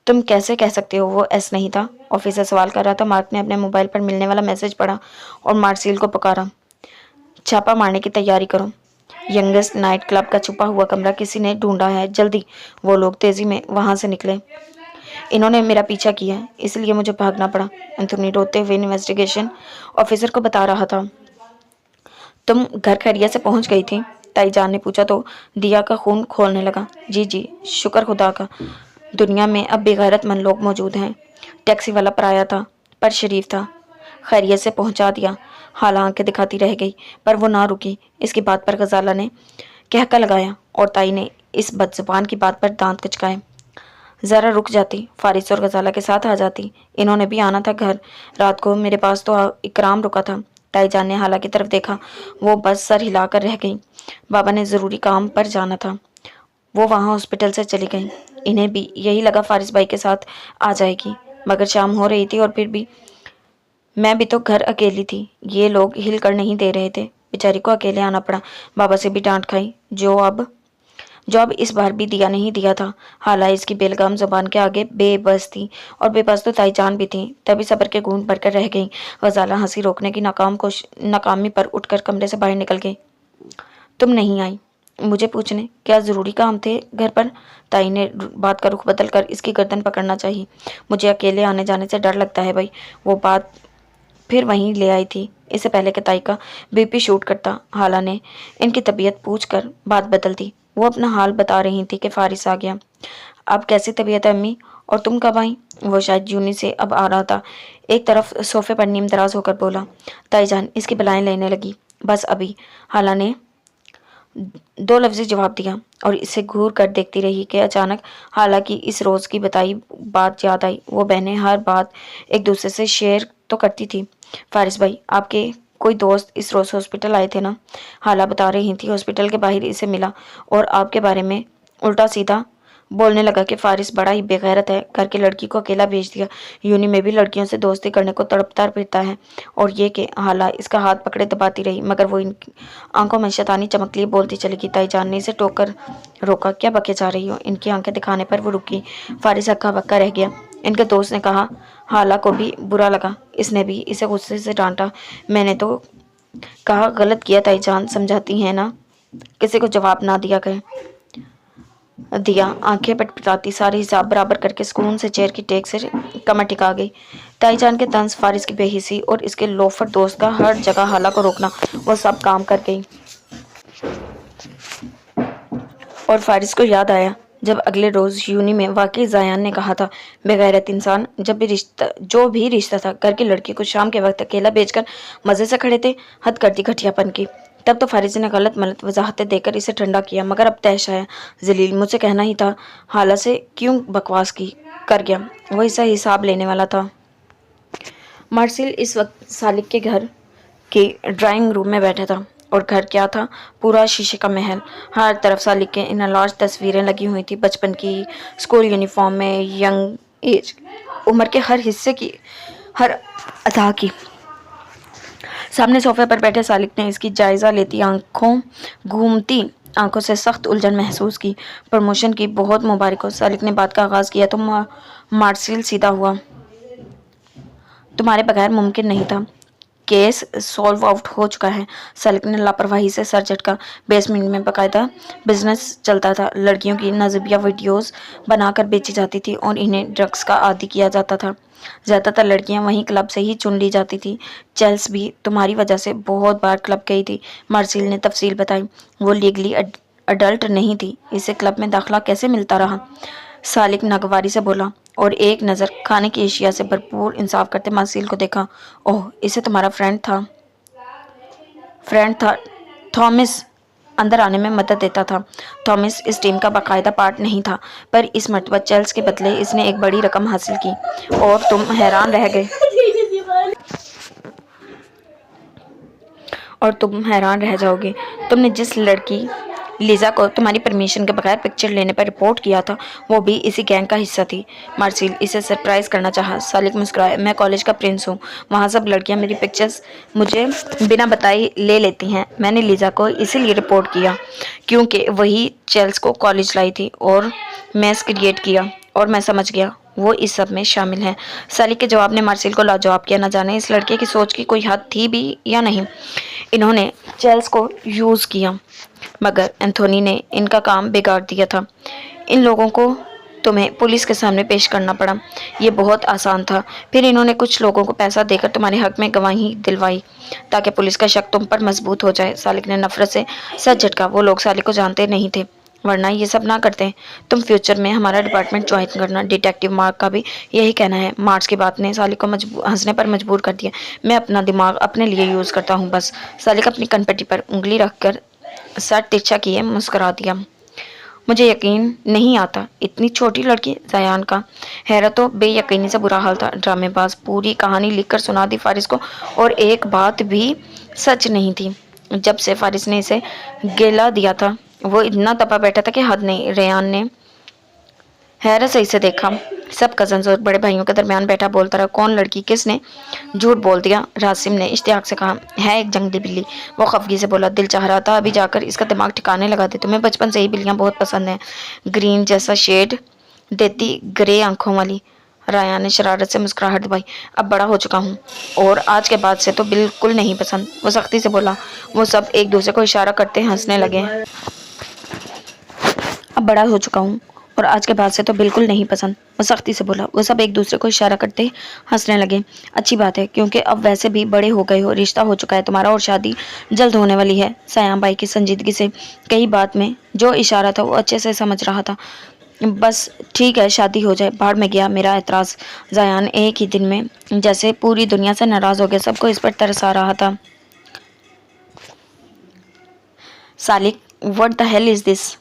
तुम कैसे कह सकते हो वो एस नहीं था? ऑफिसर सवाल कर रहा था। मार्क ने अपने मोबाइल पर मिलने वाला मैसेज पढ़ा और मार्सिल को पुकारा। छापा मारने की तैयारी करो। यंगेस्ट नाइट क्लब का छुपा हुआ कमरा किसी ने ढूंढा है, जल्दी। वो लोग तेजी में वहां से निकले। इन्होंने मेरा पीछा किया है, इसलिए मुझे भागना पड़ा, एंथोनी रोते हुए इन्वेस्टिगेशन ऑफिसर को बता रहा था। तुम घर खैरियत से पहुंच गई थी? ताईजान ने पूछा तो दिया का खून खोलने लगा। जी, शुक्र खुदा का, दुनिया में अब बेगैरतमंद लोग मौजूद हैं। टैक्सी वाला पराया था पर शरीफ था, खैरियत से पहुंचा दिया। हाला आंखें दिखाती रह गई पर वो ना रुकी। इसकी बात पर गजाला ने कहका लगाया और ताई ने इस बदजुबान की बात पर दांत कुचकाए। ज़रा रुक जाती, फारिस और गजाला के साथ आ जाती। इन्होंने भी आना था घर रात को, मेरे पास तो इकराम रुका था। ताईजान ने हाला की तरफ देखा। वो बस सर हिलाकर रह गई। बाबा ने ज़रूरी काम पर जाना था, वो वहाँ हॉस्पिटल से चली गई। इन्हें भी यही लगा फारिस भाई के साथ आ जाएगी, मगर शाम हो रही थी और फिर भी मैं भी तो घर अकेली थी। ये लोग हिल कर नहीं दे रहे थे। बेचारी को अकेले आना पड़ा। बाबा से भी डांट खाई। जो अब इस बार भी दिया नहीं दिया था। हाला इसकी बेलगाम जुबान के आगे बेबस थी और बेबस तो ताईजान भी थी। तभी सब्र के घूंट भरकर रह गई। गजाला हंसी रोकने की नाकामी पर उठकर कमरे से बाहर निकल गई। तुम नहीं आई मुझे पूछने? क्या ज़रूरी काम थे घर पर? ताई ने बात का रुख बदल कर इसकी गर्दन पकड़ना चाहिए। मुझे अकेले आने जाने से डर लगता है भाई। वो बात फिर वहीं ले आई थी। इससे पहले कि ताई का बीपी शूट करता, हाला ने इनकी तबीयत पूछ कर बात बदल दी। वो अपना हाल बता रही थी कि फारिस आ गया। अब कैसी तबीयत है अम्मी? और तुम कब आई? वो शायद जूनी से अब आ रहा था। एक तरफ सोफे पर नीम दराज होकर बोला। ताईजान इसकी बलाएं लेने लगी। बस अभी, हाला ने 2 लफ्ज़ी जवाब दिया और इसे घूर कर देखती रही कि अचानक हालांकि इस रोज़ की बताई बात याद आई। वो बहनें हर बात एक दूसरे से शेयर तो करती थी। फारिस भाई, आपके कोई दोस्त इस रोज़ हॉस्पिटल आए थे ना? हाला बता रही थी। हॉस्पिटल के बाहर इसे मिला और आपके बारे में उल्टा सीधा बोलने लगा कि फारिस बड़ा ही बेगैरत है, घर की लड़की को अकेला भेज दिया। यूनी में भी लड़कियों से दोस्ती करने को तड़पता फिरता है। और ये कि हाला इसका हाथ पकड़े दबाती रही, मगर वो इनकी आंखों में शैतानी चमक लिए बोलती चली गई। ताईजान ने इसे टोक कर रोका। क्या बके जा रही हो? इनकी आंखें दिखाने पर वो रुकी। फारिस हक्का बक्का रह गया। इनके दोस्त ने कहा। हाला को भी बुरा लगा। इसने भी इसे गुस्से से डांटा। मैंने तो कहा गलत किया ताईजान, समझाती है ना, किसी को जवाब ना दिया करें। दिया आंखें पटपटाती सारे हिसाब बराबर करके सुकून से चेयर की टेक से कमर टिका गई। ताई जान के तंज, फारिस की बेहिसी और इसके लोफर दोस्त का हर जगह हाला को रोकना, वो सब काम कर गई। और फारिस को याद आया जब अगले रोज यूनी में वाकई जायान ने कहा था, बेगैरत इंसान जो भी रिश्ता था घर की लड़की को शाम के वक्त अकेला बेचकर मजे से खड़े थे, हद कर दी घटियापन की। तब तो फारिस ने गलत मलत वजाहतें देकर इसे ठंडा किया, मगर अब तैश आया, जलील मुझसे कहना ही था, हाला से क्यों बकवास की कर गया, वो इससे हिसाब लेने वाला था। मार्सिल इस वक्त सालिक के घर के ड्राइंग रूम में बैठा था, और घर क्या था, पूरा शीशे का महल। हर तरफ सालिक के इन लार्ज तस्वीरें लगी हुई थी, बचपन की, स्कूल यूनिफॉर्म में, यंग एज, उम्र के हर हिस्से की, हर अदा की। सामने सोफे पर बैठे सालिक ने इसकी जायजा लेती घूमती आंखों से सख्त उलझन महसूस की। प्रमोशन की बहुत मुबारक हो, सालिक ने बात का आगाज किया तो मार्सिल सीधा हुआ। तुम्हारे बगैर मुमकिन नहीं था, केस सॉल्व आउट हो चुका है। सालिक ने लापरवाही से सर झटका। बेसमेंट में बाकायदा बिजनेस चलता था, लड़कियों की नाजुबिया वीडियोस बनाकर बेची जाती थी और इन्हें ड्रग्स का आदी किया जाता था। ज़्यादातर लड़कियां वहीं क्लब से ही चुन ली जाती थी। चेल्स भी तुम्हारी वजह से बहुत बार क्लब गई थी, मार्सिल ने तफसील बताई। वो लीगली अडल्ट नहीं थी, इसे क्लब में दाखिला कैसे मिलता रहा? सालिक नागवारी से बोला और एक नज़र खाने की एशिया से भरपूर इंसाफ करते मार्सिल को देखा। ओह, इसे तुम्हारा फ्रेंड था थॉमस अंदर आने में मदद देता था। थॉमस इस टीम का बाकायदा पार्ट नहीं था, पर इस मर्तबा चेल्स के बदले इसने एक बड़ी रकम हासिल की और तुम हैरान रह जाओगे। तुमने जिस लड़की लीजा को तुम्हारी परमिशन के बगैर पिक्चर लेने पर रिपोर्ट किया था, वो भी इसी गैंग का हिस्सा थी। मार्सिल इसे सरप्राइज करना चाहा। सालिक मुस्कुराया, मैं कॉलेज का प्रिंस हूँ, वहाँ सब लड़कियाँ मेरी पिक्चर्स मुझे बिना बताए ले लेती हैं। मैंने लीजा को इसीलिए रिपोर्ट किया क्योंकि वही चेल्स को कॉलेज लाई थी और मैस क्रिएट किया, और मैं समझ गया वो इस सब में शामिल हैं। सालिक के जवाब ने मार्सिल को लाजवाब किया। न जाने इस लड़के की सोच की कोई हद थी भी या नहीं। इन्होंने चेल्स को यूज़ किया, मगर एंथोनी ने इनका काम बिगाड़ दिया था। इन लोगों को तुम्हें पुलिस के सामने पेश करना पड़ा, ये बहुत आसान था। फिर इन्होंने कुछ लोगों को पैसा देकर तुम्हारे हक में गवाही दिलवाई ताकि पुलिस का शक तुम पर मजबूत हो जाए। सालिक ने नफरत से सर झटका। वो लोग सालिक को जानते नहीं थे, वरना ये सब ना करते। तुम फ्यूचर में हमारा डिपार्टमेंट ज्वाइन करना। डिटेक्टिव मार्क का भी यही कहना है। मार्च की बात ने सालिक को हंसने पर मजबूर कर दिया। मैं अपना दिमाग अपने लिए यूज़ करता हूँ बस। सालिक अपनी कनपट्टी पर उंगली रखकर सर तिरछा किए मुस्कुरा दिया। मुझे यकीन नहीं आता, इतनी छोटी लड़की। जायान का हैरत तो बेयकीनी से बुरा हाल था। ड्रामेबाज पूरी कहानी लिखकर सुना दी फारिस को, और एक बात भी सच नहीं थी। जब से फारिस ने इसे गिला दिया था, वो इतना दबा बैठा था कि हद नहीं। रेयान ने हैरत सही से देखा। सब कजन्स और बड़े भाइयों के दरमियान बैठा बोलता रहा, कौन लड़की, किसने झूठ बोल दिया? रासिम ने इश्तियाक से कहा, है एक जंगली बिल्ली। वो खफगी से बोला, दिल चाह रहा था अभी जाकर इसका दिमाग ठिकाने लगा दे। तुम्हें बचपन से ही बिल्लियाँ बहुत पसंद हैं, ग्रीन जैसा शेड देती, ग्रे आंखों वाली। राया ने शरारत से मुस्कुराहट दबाई। अब बड़ा हो चुका हूँ और आज के बाद से तो बिल्कुल नहीं पसंद, वो सख्ती से बोला। वो सब एक दूसरे को इशारा करते हंसने लगे। अब बड़ा हो चुका हूँ और आज के बाद से तो बिल्कुल नहीं पसंद, वो सख्ती से बोला। वो सब एक दूसरे को इशारा करते हंसने लगे। अच्छी बात है, क्योंकि अब वैसे भी बड़े हो गए हो, रिश्ता हो चुका है तुम्हारा और शादी जल्द होने वाली है। सयाम भाई की संजीदगी से कई बात में जो इशारा था वो अच्छे से समझ रहा था। बस ठीक है, शादी हो जाए, बाहर में गया मेरा एतराज़। जायान एक ही दिन में जैसे पूरी दुनिया से नाराज़ हो गया, सबको इस पर तरस आ रहा था। Salik, what the hell is this?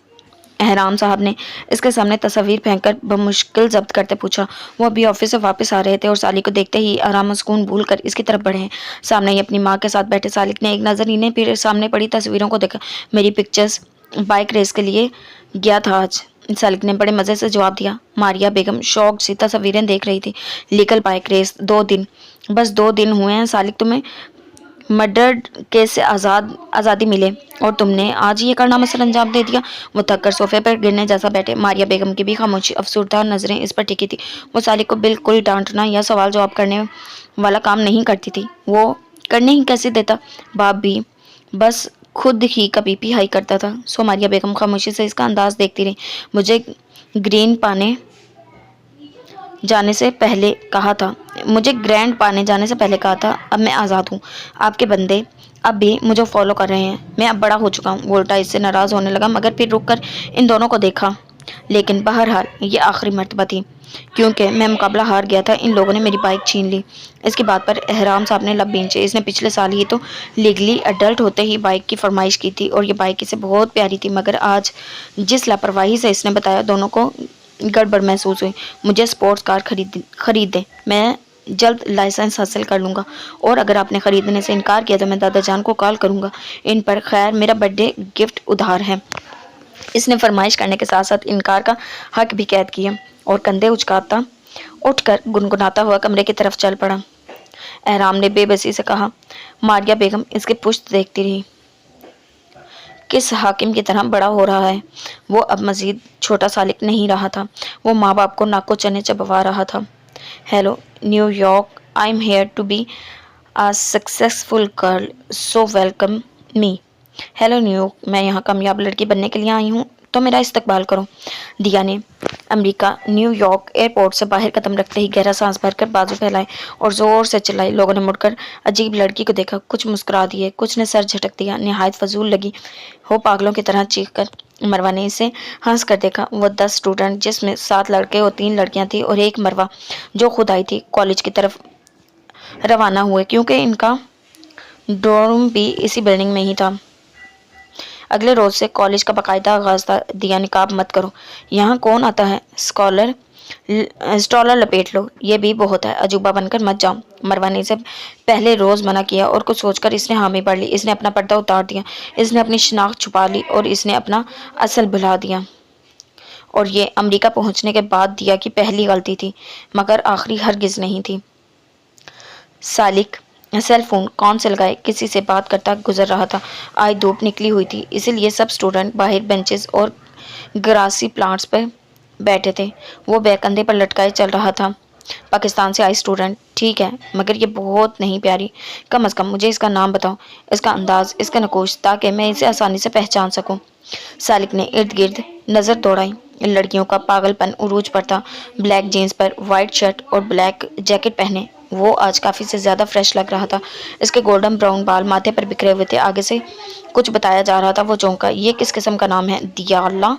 Ehram साहब ने इसके सामने तस्वीर फेंककर बमुश्किल जब्त करते पूछा। वो अभी ऑफिस से वापस आ रहे थे और सालिक को देखते ही आराम और सुकून भूल कर इसकी तरफ बढ़े। सामने ही अपनी माँ के साथ बैठे सालिक ने एक नज़र इन्हें फिर सामने पड़ी तस्वीरों को देखा। मेरी पिक्चर्स बाइक रेस के लिए गया था आज, सालिक ने बड़े मज़े से जवाब दिया। मारिया बेगम शौक सी तस्वीरें देख रही थी। लीगल बाइक रेस, 2 दिन, बस 2 दिन हुए हैं सालिक, तुम्हें मर्डर केस से आज़ादी मिले और तुमने आज ये कारनामा सर अंजाम दे दिया। वो थक कर सोफे पर गिरने जैसा बैठे। मारिया बेगम की भी खामोशी, अफसुर्दा नजरें इस पर टिकी थी। वो सालिक को बिल्कुल डांटना या सवाल जवाब करने वाला काम नहीं करती थी। वो करने ही कैसे देता, बाप भी बस खुद ही कभी भी हाई करता था। सो मारिया बेगम खामोशी से इसका अंदाज देखती रही। मुझे ग्रीन पाने जाने से पहले कहा था मुझे ग्रैंड पाने जाने से पहले कहा था, अब मैं आज़ाद हूँ। आपके बंदे अब भी मुझे फॉलो कर रहे हैं। मैं अब बड़ा हो चुका हूँ। वोल्टा इससे नाराज़ होने लगा, मगर फिर रुक कर इन दोनों को देखा। लेकिन बहरहाल ये आखिरी मर्तबा थी, क्योंकि मैं मुकाबला हार गया था। इन लोगों ने मेरी बाइक छीन ली। इसकी बात पर एहराम साहब ने लब भींचे। इसने पिछले साल ही तो लीगली अडल्ट होते ही बाइक की फरमाइश की थी, और ये बाइक इसे बहुत प्यारी थी, मगर आज जिस लापरवाही से इसने बताया, दोनों को गड़बड़ महसूस हुई। मुझे स्पोर्ट्स कार खरीद दे, मैं जल्द लाइसेंस हासिल कर लूँगा, और अगर आपने ख़रीदने से इनकार किया तो मैं दादा जान को कॉल करूँगा इन पर। खैर, मेरा बर्थडे गिफ्ट उधार है। इसने फरमाइश करने के साथ साथ इनकार का हक भी कैद किया, और कंधे उचकाता उठकर गुनगुनाता हुआ कमरे की तरफ चल पड़ा। एहराम ने बेबसी से कहा। मारिया बेगम इसकी पुश्त देखती रही। किस हाकिम की तरह बड़ा हो रहा है। वो अब मजीद छोटा सालिक नहीं रहा था। वो माँ बाप को नाको चने चबवा रहा था। Hello New York, I am here to be a successful girl, so welcome me. Hello New York, मैं यहाँ कामयाब लड़की बनने के लिए आई हूँ, तो मेरा इस्तकबाल करो। दिया ने अमेरिका न्यूयॉर्क एयरपोर्ट से बाहर कदम रखते ही गहरा सांस भरकर बाजू फैलाए और जोर से चिल्लाई। लोगों ने मुड़कर अजीब लड़की को देखा। कुछ मुस्कुरा दिए, कुछ ने सर झटक दिया। निहायत फजूल लगी हो पागलों की तरह चीख कर। मरवा ने इसे हंस कर देखा। वो 10 स्टूडेंट, जिसमें 7 लड़के और 3 लड़कियां थी, और एक मरवा जो खुद आई थी, कॉलेज की तरफ रवाना हुए, क्योंकि इनका डोर्म भी इसी बिल्डिंग में ही था। अगले रोज से कॉलेज का बाकायदा आगाज था। दिया निकाब मत करो, यहाँ कौन आता है, स्टॉलर लपेट लो, ये भी बहुत है, अजूबा बनकर मत जाओ। मरवा ने इसे पहले रोज मना किया, और कुछ सोचकर इसने हामी भर ली। इसने अपना पर्दा उतार दिया, इसने अपनी शिनाख्त छुपा ली, और इसने अपना असल भुला दिया। और ये अमेरिका पहुंचने के बाद दिया की पहली गलती थी, मगर आखिरी हरगिज नहीं थी। सालिक सेल फोन कौन से लगाए किसी से बात करता गुजर रहा था। आज धूप निकली हुई थी, इसीलिए सब स्टूडेंट बाहर बेंचेस और ग्रासी प्लांट्स पर बैठे थे। वो बैग कंधे पर लटकाए चल रहा था। पाकिस्तान से आई स्टूडेंट, ठीक है, मगर ये बहुत नहीं प्यारी। कम अज़ कम मुझे इसका नाम बताओ, इसका अंदाज, इसका नकोश, ताकि मैं इसे आसानी से पहचान सकूं। सालिक ने इर्द गिर्द नज़र दौड़ाई। लड़कियों का पागलपन उरूज पर था। ब्लैक जीन्स पर वाइट शर्ट और ब्लैक जैकेट पहने वो आज काफ़ी से ज़्यादा फ्रेश लग रहा था। इसके गोल्डन ब्राउन बाल माथे पर बिखरे हुए थे। आगे से कुछ बताया जा रहा था। वो चौंका। ये किस किस्म का नाम है? दियाला।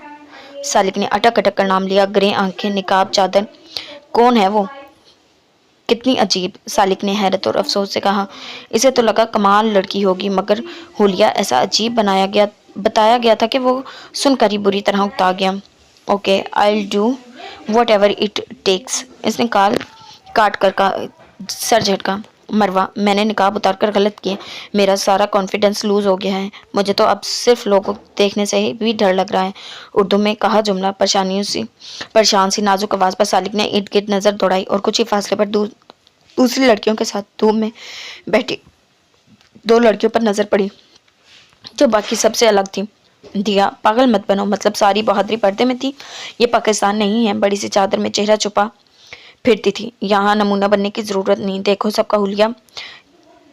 सालिक ने अटक अटक कर नाम लिया। ग्रे आंखें, निकाब, चादर। कौन है वो? कितनी अजीब, सालिक ने हैरत और अफसोस से कहा। इसे तो लगा कमाल लड़की होगी, मगर हुलिया ऐसा अजीब बताया गया था कि वो सुनकर ही बुरी तरह उकता गया। Okay, I will do whatever it takes. इसने काट कर का सर झटका। मरवा, मैंने निकाब उतार कर गलत किया। मेरा सारा कॉन्फिडेंस लूज हो गया है। मुझे तो अब सिर्फ लोगों को देखने से ही भी डर लग रहा है। उर्दू में कहा जुमला परेशान सी नाजुक आवाज़ पर सालिक ने इर्द गिर्द नज़र दौड़ाई, और कुछ ही फासले पर दूसरी लड़कियों के साथ धूप में बैठी 2 लड़कियों पर नज़र पड़ी, जो बाकी सबसे अलग थी। दिया, पागल मत बनो, मतलब सारी बहादुरी पर्दे में थी। ये पाकिस्तान नहीं है। बड़ी सी चादर में चेहरा छुपा फिरती थी। यहाँ नमूना बनने की ज़रूरत नहीं। देखो सबका हुलिया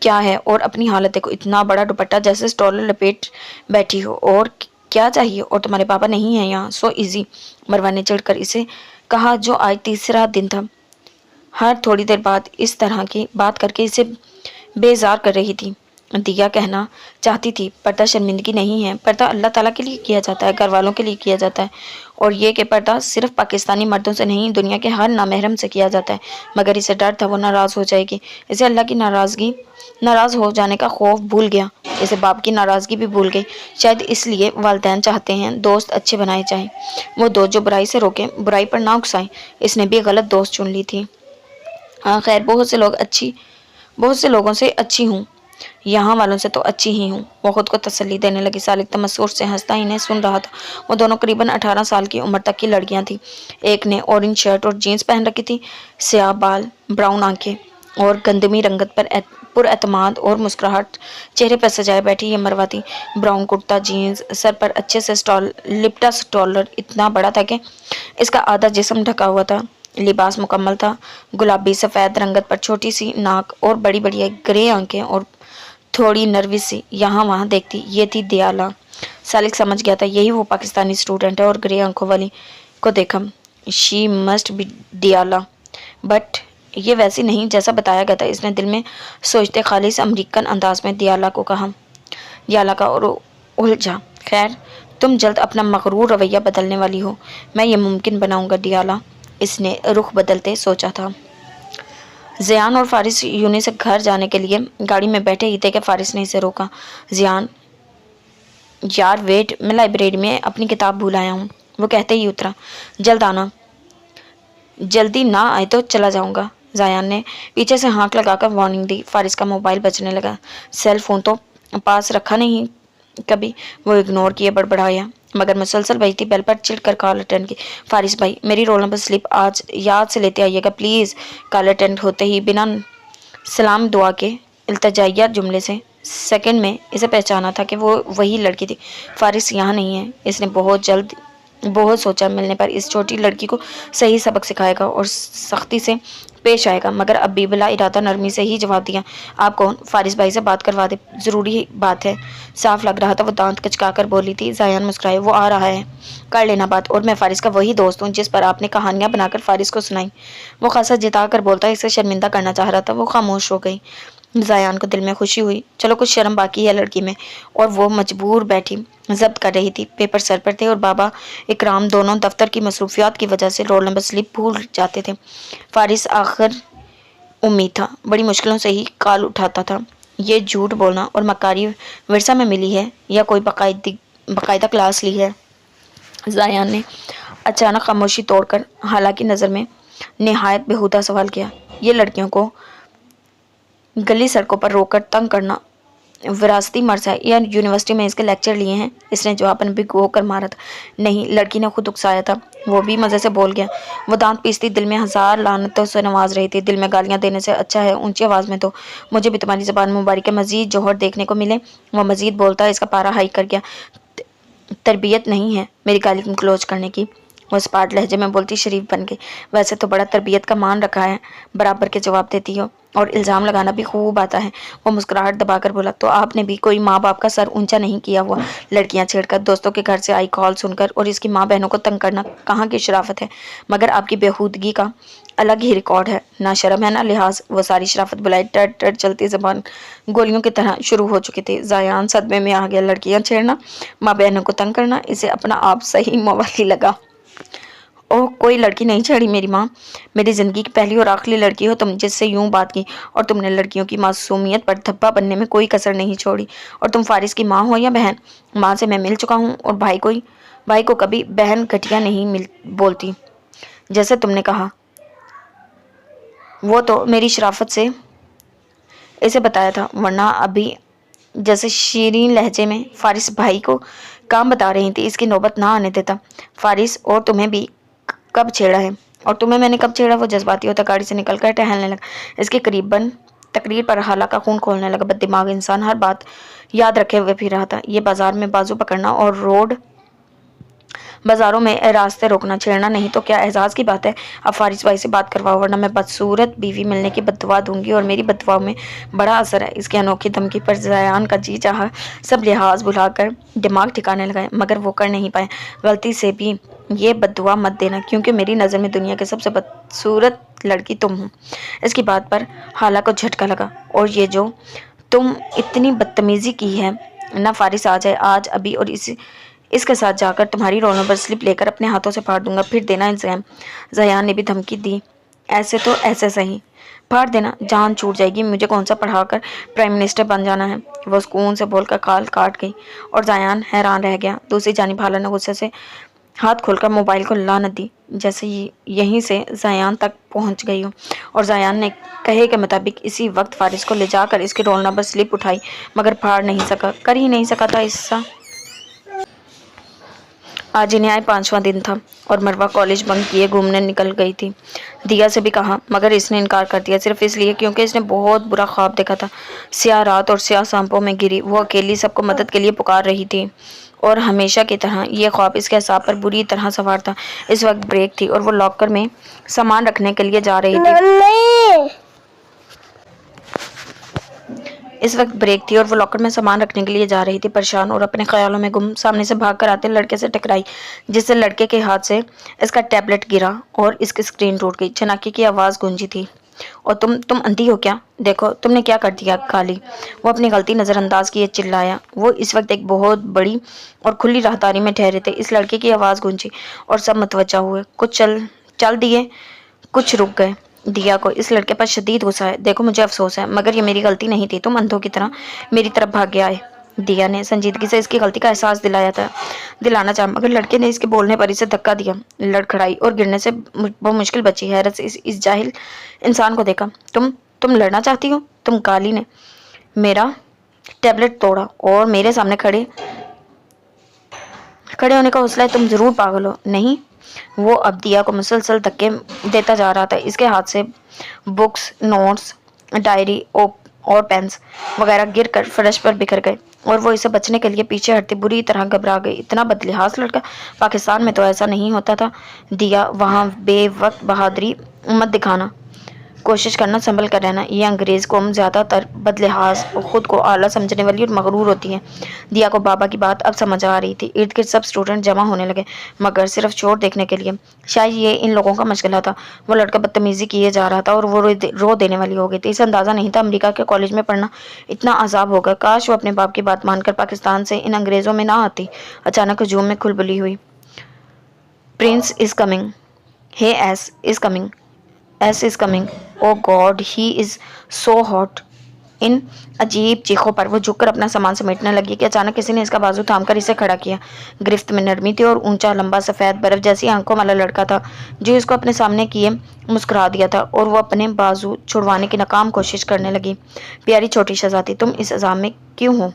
क्या है, और अपनी हालत देखो। इतना बड़ा दुपट्टा, जैसे स्टॉलर लपेट बैठी हो। और क्या चाहिए? और तुम्हारे पापा नहीं हैं यहाँ। So easy. मरवा ने चिढ़कर इसे कहा, जो आज तीसरा दिन था। हर थोड़ी देर बाद इस तरह की बात करके इसे बेजार कर रही थी। दिया कहना चाहती थी, पर्दा शर्मिंदगी नहीं है। पर्दा अल्लाह ताला के लिए किया जाता है, घर वालों के लिए किया जाता है। और ये कि पर्दा सिर्फ पाकिस्तानी मर्दों से नहीं, दुनिया के हर नामहरम से किया जाता है। मगर इसे डर था वो नाराज़ हो जाएगी। इसे अल्लाह की नाराज़ हो जाने का खौफ भूल गया। इसे बाप की नाराज़गी भी भूल गई। शायद इसलिए वालिदैन चाहते हैं दोस्त अच्छे बनाए जाएं, वो दोस्त जो बुराई से रोकें, बुराई पर ना उकसाएं। इसने भी गलत दोस्त चुन ली थी। हाँ खैर, बहुत से लोगों से अच्छी हूँ, यहाँ वालों से तो अच्छी ही हूँ। वो खुद को तसल्ली देने लगी। सालिक तमस्सुर से हंसता इन्हें सुन रहा था। वो दोनों करीबन 18 साल की उम्र तक की लड़कियां थीं। एक ने ऑरेंज शर्ट और जीन्स पहन रखी थी, स्याह बाल, ब्राउन आंखें और गंदमी रंगत पर पुरएतमाद और मुस्कुराहट चेहरे पर सजाए बैठी ये मरवा थी। ब्राउन कुर्ता, जीन्स, सर पर अच्छे से लिपटा स्टॉलर इतना बड़ा था कि इसका आधा जिस्म ढका हुआ था। लिबास मुकम्मल था। गुलाबी सफ़ेद रंगत पर छोटी सी नाक और बड़ी बड़ी ग्रे आंखें और थोड़ी नर्वस सी यहाँ वहाँ देखती। ये थी दियाला। सालिक समझ गया था यही वो पाकिस्तानी स्टूडेंट है, और ग्रे आंखों वाली को देखा। शी मस्ट बी दियाला। بٹ یہ ویسی نہیں جیسا بتایا گیا تھا، اس نے دل میں سوچتے خالص امریکن انداز میں دیالا کو کہا۔ دیالا کا اور الجھا، خیر تم جلد اپنا مغرور رویہ بدلنے والی ہو، میں یہ ممکن بناؤں گا دیالا، اس نے رخ بدلتے سوچا تھا۔ زیان اور فارس یونی سے گھر جانے کے لیے گاڑی میں بیٹھے ہی تھے کہ فارس نے اسے روکا۔ زیان، یار ویٹ، میں لائبریری میں اپنی کتاب بھول آیا ہوں، وہ کہتے ہی اترا۔ جلد آنا، جلدی نہ آئے تو چلا جاؤں گا۔ زیان نے پیچھے سے ہانک لگا کر وارننگ دی۔ فارس کا موبائل بجنے لگا، سیل فون تو پاس رکھا نہیں کبھی، وہ اگنور کیے بڑبڑایا، مگر مسلسل بجتی بیل پر چڑھ کر کال اٹینڈ کی۔ فارس بھائی، میری رول نمبر سلپ آج یاد سے لیتے آئیے گا پلیز۔ کال اٹینڈ ہوتے ہی بنا سلام دعا کے التجائیہ جملے سے سیکنڈ میں اسے پہچانا تھا کہ وہ وہی لڑکی تھی۔ فارس یہاں نہیں ہے، اس نے بہت سوچا، ملنے پر اس چھوٹی لڑکی کو صحیح سبق سکھائے گا اور سختی سے پیش آئے گا، مگر اب بھی بلا ارادہ نرمی سے ہی جواب دیا۔ آپ کون؟ فارس بھائی سے بات کروا دے، ضروری بات ہے۔ صاف لگ رہا تھا وہ دانت کچکا کر بولی تھی۔ زیان مسکرائے، وہ آ رہا ہے، کر لینا بات، اور میں فارس کا وہی دوست ہوں جس پر آپ نے کہانیاں بنا کر فارس کو سنائی۔ وہ خاصا جتا کر بولتا، اسے شرمندہ کرنا چاہ رہا تھا۔ وہ خاموش ہو گئی۔ زیان کو دل میں خوشی ہوئی، چلو کچھ شرم باقی ہے لڑکی میں، اور وہ مجبور بیٹھی ضبط کر رہی تھی۔ پیپر سر پر تھے اور بابا اکرام دونوں دفتر کی مصروفیات کی وجہ سے رول نمبر سلپ بھول جاتے تھے۔ فارس آخر امید تھا، بڑی مشکلوں سے ہی کال اٹھاتا تھا۔ یہ جھوٹ بولنا اور مکاری ورثہ میں ملی ہے یا کوئی باقاعدہ کلاس لی ہے؟ زیان نے اچانک خاموشی توڑ کر حالانکہ نظر میں نہایت بیہودہ سوال کیا۔ یہ لڑکیوں کو گلی سڑکوں پر روک کر تنگ کرنا وراثتی مرض ہے یا یونیورسٹی میں اس کے لیکچر لیے ہیں؟ اس نے جواباً بھگو کر مارا تھا۔ نہیں، لڑکی نے خود اکسایا تھا، وہ بھی مزے سے بول گیا۔ وہ دانت پیستی دل میں ہزار لعنتوں سے نواز رہی تھی۔ دل میں گالیاں دینے سے اچھا ہے اونچی آواز میں تو مجھے بھی تمہاری زبان مبارک کے مزید جوہر دیکھنے کو ملے۔ وہ مزید بولتا اس کا پارا ہائی کر گیا۔ تربیت نہیں ہے میری گالی کلوز کرنے کی، وہ اسپاٹ لہجے میں بولتی شریف بن گئی۔ ویسے تو بڑا تربیت کا مان رکھا ہے، برابر کے جواب دیتی ہو، اور الزام لگانا بھی خوب آتا ہے۔ وہ مسکراہٹ دبا کر بولا، تو آپ نے بھی کوئی ماں باپ کا سر اونچا نہیں کیا ہوا؟ لڑکیاں چھیڑ کر، دوستوں کے گھر سے آئی کال سن کر اور اس کی ماں بہنوں کو تنگ کرنا کہاں کی شرافت ہے؟ مگر آپ کی بےہودگی کا الگ ہی ریکارڈ ہے، نہ شرم ہے نہ لحاظ۔ وہ ساری شرافت بلائی ٹر ٹر چلتی زبان گولیوں کی طرح شروع ہو چکی تھی۔ زیان صدمے میں آ گیا، لڑکیاں چھیڑنا، ماں بہنوں کو تنگ کرنا، اسے اپنا آپ صحیح موالی لگا۔ اوہ، کوئی لڑکی نہیں چھیڑی میری ماں، میری زندگی کی پہلی اور آخری لڑکی ہو تم جس سے یوں بات کی، اور تم نے لڑکیوں کی معصومیت پر دھبا بننے میں کوئی کسر نہیں چھوڑی۔ اور تم فارس کی ماں ہو یا بہن؟ ماں سے میں مل چکا ہوں، اور بھائی کو کبھی بہن گھٹیا نہیں بولتی جیسے تم نے کہا۔ وہ تو میری شرافت سے اسے بتایا تھا، ورنہ ابھی جیسے شیرین لہجے میں فارس بھائی کو کام بتا رہی تھی، اس کی نوبت نہ آنے دیتا۔ فارس، اور تمہیں بھی کب چھیڑا ہے؟ اور تمہیں میں نے کب چھیڑا؟ وہ جذباتی ہوتا گاڑی سے نکل کر ٹہلنے لگا۔ اس کے قریباً تقریر پر حالہ کا خون کھولنے لگا۔ بد دماغ انسان ہر بات یاد رکھے ہوئے پھر رہا تھا۔ یہ بازار میں بازو پکڑنا اور بازاروں میں راستے روکنا چھیڑنا نہیں تو کیا اعزاز کی بات ہے؟ اب فارس بھائی سے بات کرواؤ ورنہ میں بدصورت بیوی ملنے کی بد دعا دوں گی، اور میری بد دعاؤں میں بڑا اثر ہے۔ اس کی انوکھی دھمکی پر زیان کا جی چاہا سب لحاظ بھلا کر دماغ ٹھکانے لگائے، مگر وہ کر نہیں پائے۔ غلطی سے بھی یہ بد دعا مت دینا، کیونکہ میری نظر میں دنیا کے سب سے بدصورت لڑکی تم ہو۔ اس کی بات پر حالہ کو جھٹکا لگا، اور یہ جو تم اتنی بدتمیزی کی ہے، نہ فارس آ جائے آج ابھی اور اس کے ساتھ جا کر تمہاری رول نمبر سلپ لے کر اپنے ہاتھوں سے پھاڑ دوں گا، پھر دینا الزام۔ زیان نے بھی دھمکی دی، ایسے تو ایسے صحیح، پھاڑ دینا، جان چھوٹ جائے گی، مجھے کون سا پڑھا کر پرائم منسٹر بن جانا ہے۔ وہ سکون سے بول کر کال کاٹ گئی، اور زیان حیران رہ گیا۔ دوسری جانب حالہ نے غصے سے ہاتھ کھول کر موبائل کو لعنت دی، جیسے یہیں سے زیان تک پہنچ گئی ہو، اور زیان نے کہے کے مطابق اسی وقت فارس کو لے جا کر اس کی رول نمبر سلپ اٹھائی، مگر پھاڑ نہیں سکا، کر ہی نہیں سکا تھا ایسا۔ آج انہیں آئے 5واں دن تھا، اور مروہ کالج بنک کیے گھومنے نکل گئی تھی۔ دیا سے بھی کہا، مگر اس نے انکار کر دیا، صرف اس لیے کیونکہ اس نے بہت برا خواب دیکھا تھا۔ سیاہ رات اور سیاہ سانپوں میں گھری وہ اکیلی سب کو مدد کے لیے پکار رہی تھی، اور ہمیشہ کی طرح یہ خواب اس کے اعصاب پر بری طرح سوار تھا۔ اس وقت بریک تھی اور وہ لاکر میں سامان رکھنے کے لیے جا رہی تھی۔ اس وقت بریک تھی اور وہ لاکر میں سامان رکھنے کے لیے جا رہی تھی، پریشان اور اپنے خیالوں میں گم۔ سامنے سے بھاگ کر آتے لڑکے سے ٹکرائی، جس سے لڑکے کے ہاتھ سے اس کا ٹیبلٹ گرا اور اس کی اسکرین ٹوٹ گئی۔ چھناکے کی آواز گونجی تھی، اور تم اندھی ہو کیا؟ دیکھو تم نے کیا کر دیا کالی۔ وہ اپنی غلطی نظر انداز کیے چلایا۔ وہ اس وقت ایک بہت بڑی اور کھلی راہداری میں ٹھہرے تھے۔ اس لڑکے کی آواز گونجی اور سب متوجہ ہوئے۔ کچھ چل دیے، کچھ رک گئے۔ دیا کو اس لڑکے پر شدید غصہ ہے۔ دیکھو مجھے افسوس ہے، مگر یہ میری غلطی نہیں تھی، تم اندھوں کی طرح میری طرف بھاگ آئے۔ دیا نے سنجیدگی سے اس کی غلطی کا احساس دلانا چاہا، مگر لڑکے نے اس کے بولنے پر اسے دھکا دیا۔ لڑکھڑائی اور گرنے سے وہ مشکل بچی۔ حیرت سے اس جاہل انسان کو دیکھا۔ تم لڑنا چاہتی ہو؟ تم کالی نے میرا ٹیبلٹ توڑا اور میرے سامنے کھڑے ہونے کا حوصلہ ہے؟ تم ضرور پاگل ہو۔ نہیں، وہ اب دیا کو مسلسل دھکے دیتا جا رہا تھا۔ اس کے ہاتھ سے بکس، نوٹس، ڈائری اور پینس وغیرہ گر کر فرش پر بکھر گئے، اور وہ اسے بچنے کے لیے پیچھے ہٹتی بری طرح گھبرا گئی۔ اتنا بدلحاظ لڑکا پاکستان میں تو ایسا نہیں ہوتا تھا۔ دیا وہاں بے وقت بہادری مت دکھانا، کوشش کرنا سنبھل کر رہنا۔ یہ انگریز قوم زیادہ تر بدلحاظ، خود کو اعلیٰ سمجھنے والی اور مغرور ہوتی ہے۔ دیا کو بابا کی بات اب سمجھ آ رہی تھی۔ ارد گرد سب اسٹوڈنٹ جمع ہونے لگے، مگر صرف چور دیکھنے کے لیے۔ شاید یہ ان لوگوں کا مشغلہ تھا۔ وہ لڑکا بدتمیزی کیے جا رہا تھا اور وہ رو دینے والی ہو گئی تھی۔ اسے اندازہ نہیں تھا امریکہ کے کالج میں پڑھنا اتنا عذاب ہوگا۔ کاش وہ اپنے باپ کی بات مان کر پاکستان سے ان انگریزوں میں نہ آتی۔ اچانک ہجوم میں کھلبلی ہوئی۔ Prince is coming, hey Ace is coming, Ace is coming, oh God he is so hot. ان عجیب چیخوں پر وہ جھک کر اپنا سامان سمیٹنے لگی کہ اچانک کسی نے اس کا بازو تھام کر اسے کھڑا کیا۔ گرفت میں نرمی تھی اور اونچا، لمبا، سفید برف جیسی آنکھوں والا لڑکا تھا جو اس کو اپنے سامنے کیے مسکرا دیا تھا، اور وہ اپنے بازو چھڑوانے کی ناکام کوشش کرنے لگی۔ پیاری چھوٹی شہزادی، تم اس عذاب میں کیوں ہو؟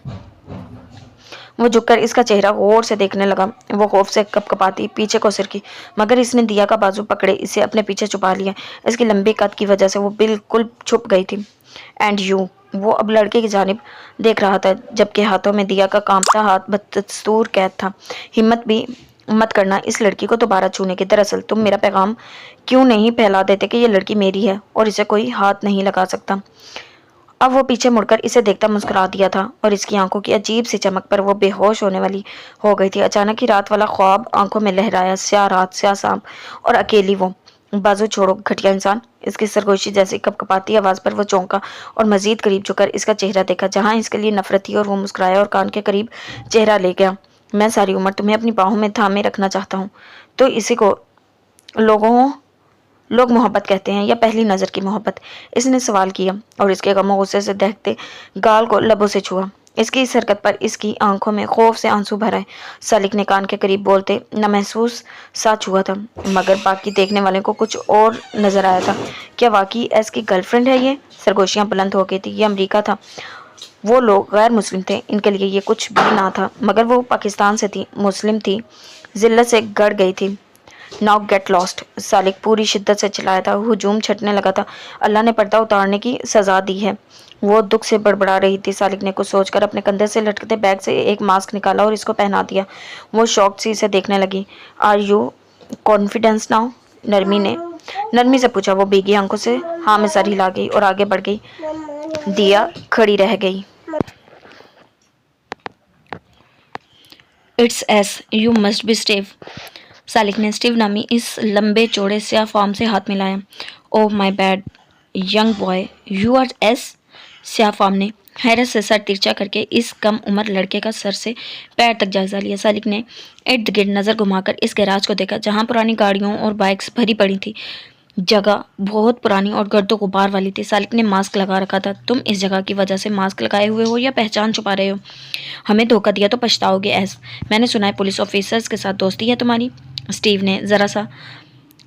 وہ جھک کر اس کا چہرہ غور سے دیکھنے لگا۔ وہ خوف سے کپکپاتی پیچھے کو سرکی، مگر اس نے دیا کا بازو پکڑے اسے اپنے پیچھے چھپا لیا۔ اس کی لمبی قد کی وجہ سے وہ بالکل چھپ گئی تھی۔ اینڈ یو، وہ اب لڑکے کی جانب دیکھ رہا تھا، جبکہ ہاتھوں میں دیا کا کانپتا ہاتھ بدستور قید تھا۔ ہمت بھی مت کرنا اس لڑکی کو دوبارہ چھونے کی۔ دراصل تم میرا پیغام کیوں نہیں پھیلا دیتے کہ یہ لڑکی میری ہے اور اسے کوئی ہاتھ نہیں لگا سکتا؟ اب وہ پیچھے مڑ کر اسے دیکھتا مسکرا دیا تھا، اور اس کی آنکھوں کی عجیب سی چمک پر وہ بے ہوش ہونے والی ہو گئی تھی۔ اچانک ہی رات والا خواب آنکھوں میں لہرایا، سیاہ رات، سیاہ سانپ اور اکیلی وہ۔ بازو چھوڑو گھٹیا انسان۔ اس کی سرگوشی جیسی کپکپاتی آواز پر وہ چونکا اور مزید قریب جھک کر اس کا چہرہ دیکھا، جہاں اس کے لیے نفرت تھی، اور وہ مسکرایا اور کان کے قریب چہرہ لے گیا۔ میں ساری عمر تمہیں اپنی باہوں میں تھامے رکھنا چاہتا ہوں۔ تو اسی کو لوگ محبت کہتے ہیں، یا پہلی نظر کی محبت؟ اس نے سوال کیا، اور اس کے غم و غصے سے دہتے گال کو لبوں سے چھوا۔ اس کی اس حرکت پر اس کی آنکھوں میں خوف سے آنسو بھر آئے۔ سالک نے کان کے قریب بولتے نامحسوس ساتھ ہوا تھا، مگر باقی دیکھنے والے کو کچھ اور نظر آیا تھا۔ کیا واقعی ایس کی گرل فرینڈ ہے یہ؟ سرگوشیاں بلند ہو گئی تھی۔ یہ امریکہ تھا، وہ لوگ غیر مسلم تھے، ان کے لیے یہ کچھ بھی نہ تھا، مگر وہ پاکستان سے تھی، مسلم تھی، ذلت سے گڑ گئی تھی۔ ناؤ گیٹ لاسٹ، سالک پوری شدت سے چلایا تھا۔ ہجوم چھٹنے لگا تھا۔ اللہ نے پردہ اتارنے کی سزا دی ہے، وہ دکھ سے بڑبڑا رہی تھی۔ سالک نے کچھ سوچ کر اپنے کندھے سے لٹکتے بیگ سے ایک ماسک نکالا اور اس کو پہنا دیا۔ وہ شوق سی اسے دیکھنے لگی۔ Are you confidence now? نرمی سے پوچھا۔ وہ بھیگی آنکھوں سے ہاں میں سر ہلا گئی اور آگے بڑھ گئی۔ دیا کھڑی رہ گئی۔ It's Ace, you must be Steve. Salik نے اسٹیو نامی اس لمبے چوڑے سیاہ فارم سے ہاتھ ملایا۔ Oh my bad young boy, you are Ace? سیاہ فارم نے حیرت سے سر ترچا کر کے اس کم عمر لڑکے کا سر سے پیر تک جائزہ لیا۔ سالک نے ارد گرد نظر گھما کر اس گیراج کو دیکھا، جہاں پرانی گاڑیوں اور بائکس بھری پڑی تھی۔ جگہ بہت پرانی اور گرد و غبار والی تھی۔ سالک نے ماسک لگا رکھا تھا۔ تم اس جگہ کی وجہ سے ماسک لگائے ہوئے ہو یا پہچان چھپا رہے ہو؟ ہمیں دھوکہ دیا تو پچھتاؤ گے ایس۔ میں نے سنا ہے پولیس آفیسرز کے ساتھ دوستی ہے تمہاری۔ اسٹیو نے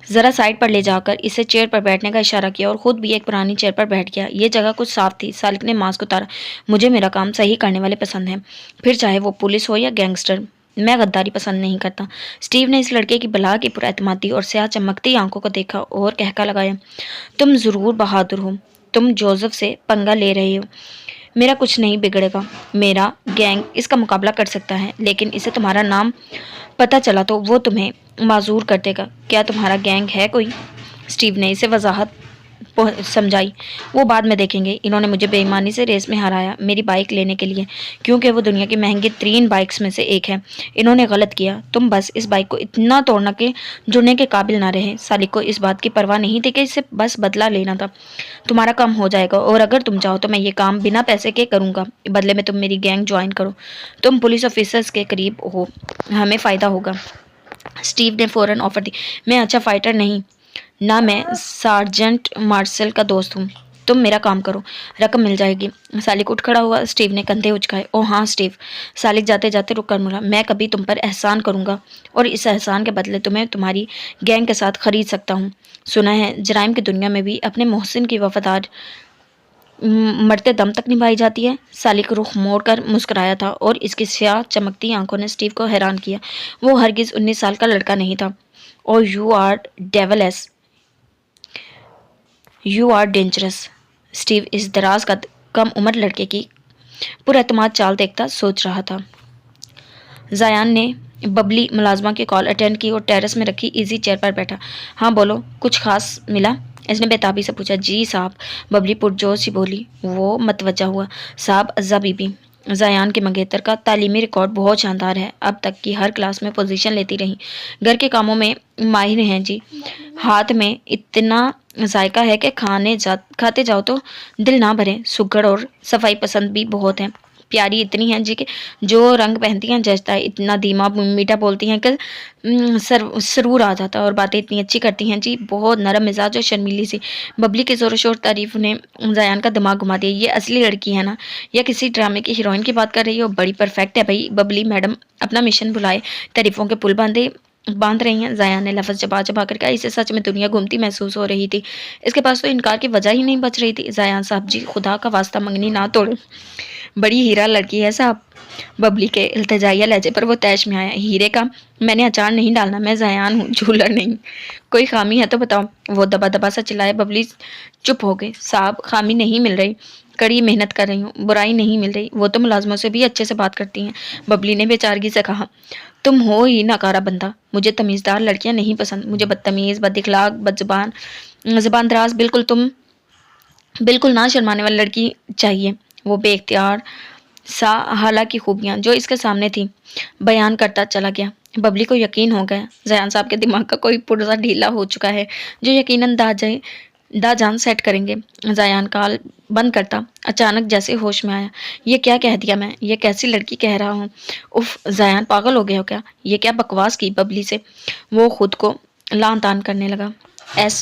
ذرا سائڈ پر لے جا کر اسے چیئر پر بیٹھنے کا اشارہ کیا اور خود بھی ایک پرانی چیئر پر بیٹھ گیا۔ یہ جگہ کچھ صاف تھی۔ سالک نے ماسک اتارا۔ مجھے میرا کام صحیح کرنے والے پسند ہیں، پھر چاہے وہ پولیس ہو یا گینگسٹر۔ میں غداری پسند نہیں کرتا۔ اسٹیو نے اس لڑکے کی بلا کی پر اعتمادی اور سیاہ چمکتی آنکھوں کو دیکھا اور کہکا لگایا، تم ضرور بہادر ہو، تم جوزف سے پنگا لے رہے ہو۔ میرا کچھ نہیں بگڑے گا، میرا گینگ اس کا مقابلہ کر سکتا ہے، لیکن اسے تمہارا نام پتہ چلا تو وہ تمہیں معذور کر دے گا۔ کیا تمہارا گینگ ہے کوئی؟ اسٹیو نے اسے وضاحت समझाई। वो बाद में देखेंगे। इन्होंने मुझे बेईमानी से रेस में हराया मेरी बाइक लेने के लिए, क्योंकि वो दुनिया की महंगी 3 बाइक्स में से एक है। इन्होंने गलत किया। तुम बस इस बाइक को इतना तोड़ना कि जुड़ने के काबिल ना रहे। सालिक को इस बात की परवाह नहीं थी कि इसे बस बदला लेना था। तुम्हारा काम हो जाएगा, और अगर तुम चाहो तो मैं ये काम बिना पैसे के करूंगा। बदले में तुम मेरी गैंग ज्वाइन करो। तुम पुलिस ऑफिसर्स के करीब हो, हमें फायदा होगा। स्टीव ने फौरन ऑफर दी। मैं अच्छा फाइटर नहीं, ना मैं सार्जेंट मार्शल का दोस्त हूँ। तुम मेरा काम करो, रकम मिल जाएगी। सालिक उठ खड़ा हुआ। स्टीव ने कंधे उचकाए। ओ हाँ स्टीव। सालिक जाते जाते रुक कर बोला, मैं कभी तुम पर एहसान करूंगा, और इस एहसान के बदले तुम्हें तुम्हारी गैंग के साथ खरीद सकता हूँ। सुना है जराइम की दुनिया में भी अपने मोहसिन की वफादार मरते दम तक निभाई जाती है। सालिक रुख मोड़कर मुस्कुराया था, और इसकी स्याह चमकती आंखों ने स्टीव को हैरान किया। वो हरगिज 19 साल का लड़का नहीं था। और यू आर डेंजरस। स्टीव इस दराज का कम उम्र लड़के की पुरएतमाद चाल देखता सोच रहा था। जायान ने बबली मुलाजमा की कॉल अटेंड की और टेरेस में रखी इजी चेयर पर बैठा। हाँ बोलो, कुछ खास मिला? इसने बेताबी से पूछा। जी साहब, बबली पुरजोश ही बोली। वो मतवज्जा हुआ। साहब, अज्जा बीबी जायान के मंगेतर का तालीमी रिकॉर्ड बहुत शानदार है। अब तक की हर क्लास में पोजीशन लेती रही, घर के कामों में माहिर हैं जी। हाथ में इतना जायका है कि खाते जाओ तो दिल ना भरे। सुघड़ और सफाई पसंद भी बहुत है। प्यारी इतनी हैं जी कि जो रंग पहनती हैं जचता है। इतना धीमा मीठा बोलती हैं कि सरूर आ जाता है, और बातें इतनी अच्छी करती हैं जी, बहुत नरम मिजाज और शर्मीली सी। बबली की जोर शोर तारीफ ने जायान का दिमाग घुमा दिया। ये असली लड़की है ना, या किसी ड्रामे की हीरोइन की बात कर रही हो? बड़ी परफेक्ट है भाई। बबली मैडम अपना मिशन भुलाए तारीफों के पुल बांध रही हैं। जायान ने लफ्ज चबा चबा कर कहा। इसे सच में दुनिया घूमती महसूस हो रही थी। इसके पास तो इनकार की वजह ही नहीं बच रही थी। जायान साहब जी, खुदा का वास्ता मंगनी ना तोड़ो, बड़ी हीरा लड़की है साहब। बबली के इल्तिजाइया लहजे पर वो तैश में आया। हीरे का मैंने अचार नहीं डालना, मैं जायान हूँ, झूलर नहीं। कोई खामी है तो बताओ। वो दबा दबा सा चिल्लाए। बबली चुप हो गई। साहब, खामी नहीं मिल रही, कड़ी मेहनत कर रही हूँ, बुराई नहीं मिल रही। वो तो मुलाजमों से भी अच्छे से बात करती हैं। बबली ने बेचारगी से कहा। तुम हो ही नकारा बंदा। मुझे तमीज़दार लड़कियां नहीं पसंद। मुझे बदतमीज़, बदइखलाक, बदजुबान, ज़बान दराज, बिल्कुल ना शर्माने वाली लड़की चाहिए। वो बेख्तियार सा हालांकि खूबियां जो इसके सामने थी बयान करता चला गया। बबली को यकीन हो गया जायान साहब के दिमाग का कोई पुर्जा ढीला हो चुका है, जो यकीनन दाजान सेट करेंगे। जायान काल बंद करता अचानक जैसे होश में आया। ये क्या कह दिया मैं? ये कैसी लड़की कह रहा हूँ? उफ, जायान पागल हो गया हो क्या? ये क्या बकवास की बबली से? वो खुद को लान तान करने लगा।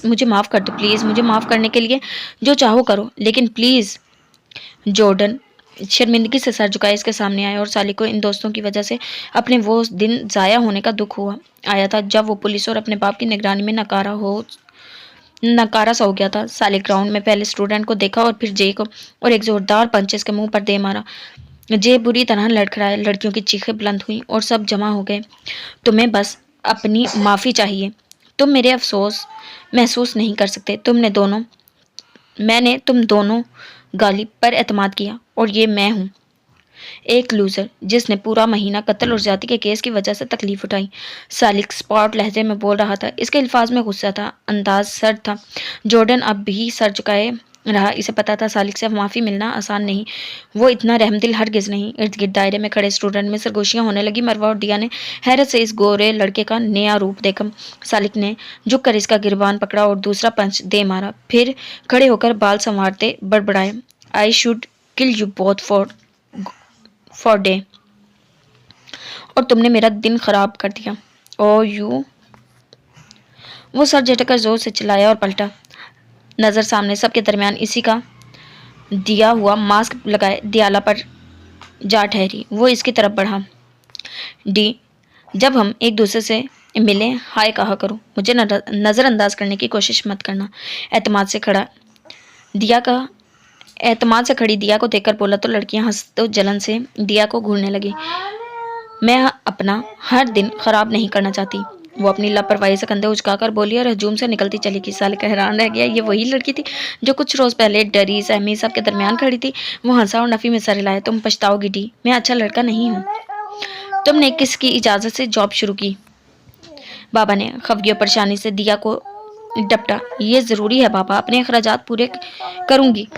मुझे माफ़ कर दो प्लीज़। मुझे माफ़ करने के लिए जो चाहो करो, लेकिन प्लीज़। जॉर्डन शर्मिंदगी से सर झुकाए इसके सामने आया, और साली को इन दोस्तों की वजह से अपने वो दिन ज़ाया होने का दुख हुआ आया था जब वो पुलिस और अपने बाप की निगरानी में नकारा सा हो गया था। साले ग्राउंड में पहले स्टूडेंट को देखा और फिर जे को, और एक जोरदार पंच इसके मुंह पर दे मारा। जे बुरी तरह लड़खड़ाया। लड़कियों की चीखें बुलंद हुई और सब जमा हो गए। तुम्हें बस अपनी माफ़ी चाहिए। तुम मेरे अफसोस महसूस नहीं कर सकते। मैंने तुम दोनों गालिब पर एतमाद किया, और ये मैं हूँ, एक लूजर जिसने पूरा महीना कत्ल और ज्यादती के केस की वजह से तकलीफ उठाई। सालिक स्पॉट लहजे में बोल रहा था। इसके अल्फाज में गुस्सा था, अंदाज सर्द था। जॉर्डन अब भी सर झुकाए रहा। इसे पता था सालिक से माफ़ी मिलना आसान नहीं। वो इतना रहमदिल हरगिज नहीं। इर्द गिर्द दायरे में खड़े स्टूडेंट में सरगोशियाँ होने लगी। मरवा और दिया ने हैरत से इस गोरे लड़के का नया रूप देखा। सालिक ने झुक कर इसका गिरबान पकड़ा और दूसरा पंच दे मारा। फिर खड़े होकर बाल संवारते बड़बड़ाए। I should kill you both for day. और तुमने मेरा दिन खराब कर दिया। ओ यू। वो सर झटकर जोर से चिल्लाया और पलटा। नजर सामने सबके दरमियान इसी का दिया हुआ मास्क लगाए दियाला पर जा ठहरी। वो इसकी तरफ बढ़ा। डी, जब हम एक दूसरे से मिले हाय कहा करो, मुझे नज़रअंदाज करने की कोशिश मत करना। एतमाद से खड़ी दिया को देखकर बोला तो लड़कियां हंस तो जलन से दिया को घूरने लगी। मैं अपना हर दिन खराब नहीं करना चाहती। वो अपनी लापरवाही से कंधे उचकाकर बोली और हजूम से निकलती चली गई। साले का हैरान रह गया। ये वही लड़की थी जो कुछ रोज पहले डरी सहमी सबके दरमियान खड़ी थी। वो हंसा और नफी में सर हिलाया। तुम पछताओगी डी, मैं अच्छा लड़का नहीं हूँ। तुमने किसकी इजाजत से जॉब शुरू की? बाबा ने खफगी और परेशानी से दिया को डपटा, ये ज़रूरी है पापा, अपने अखराजात पूरे करूँगी।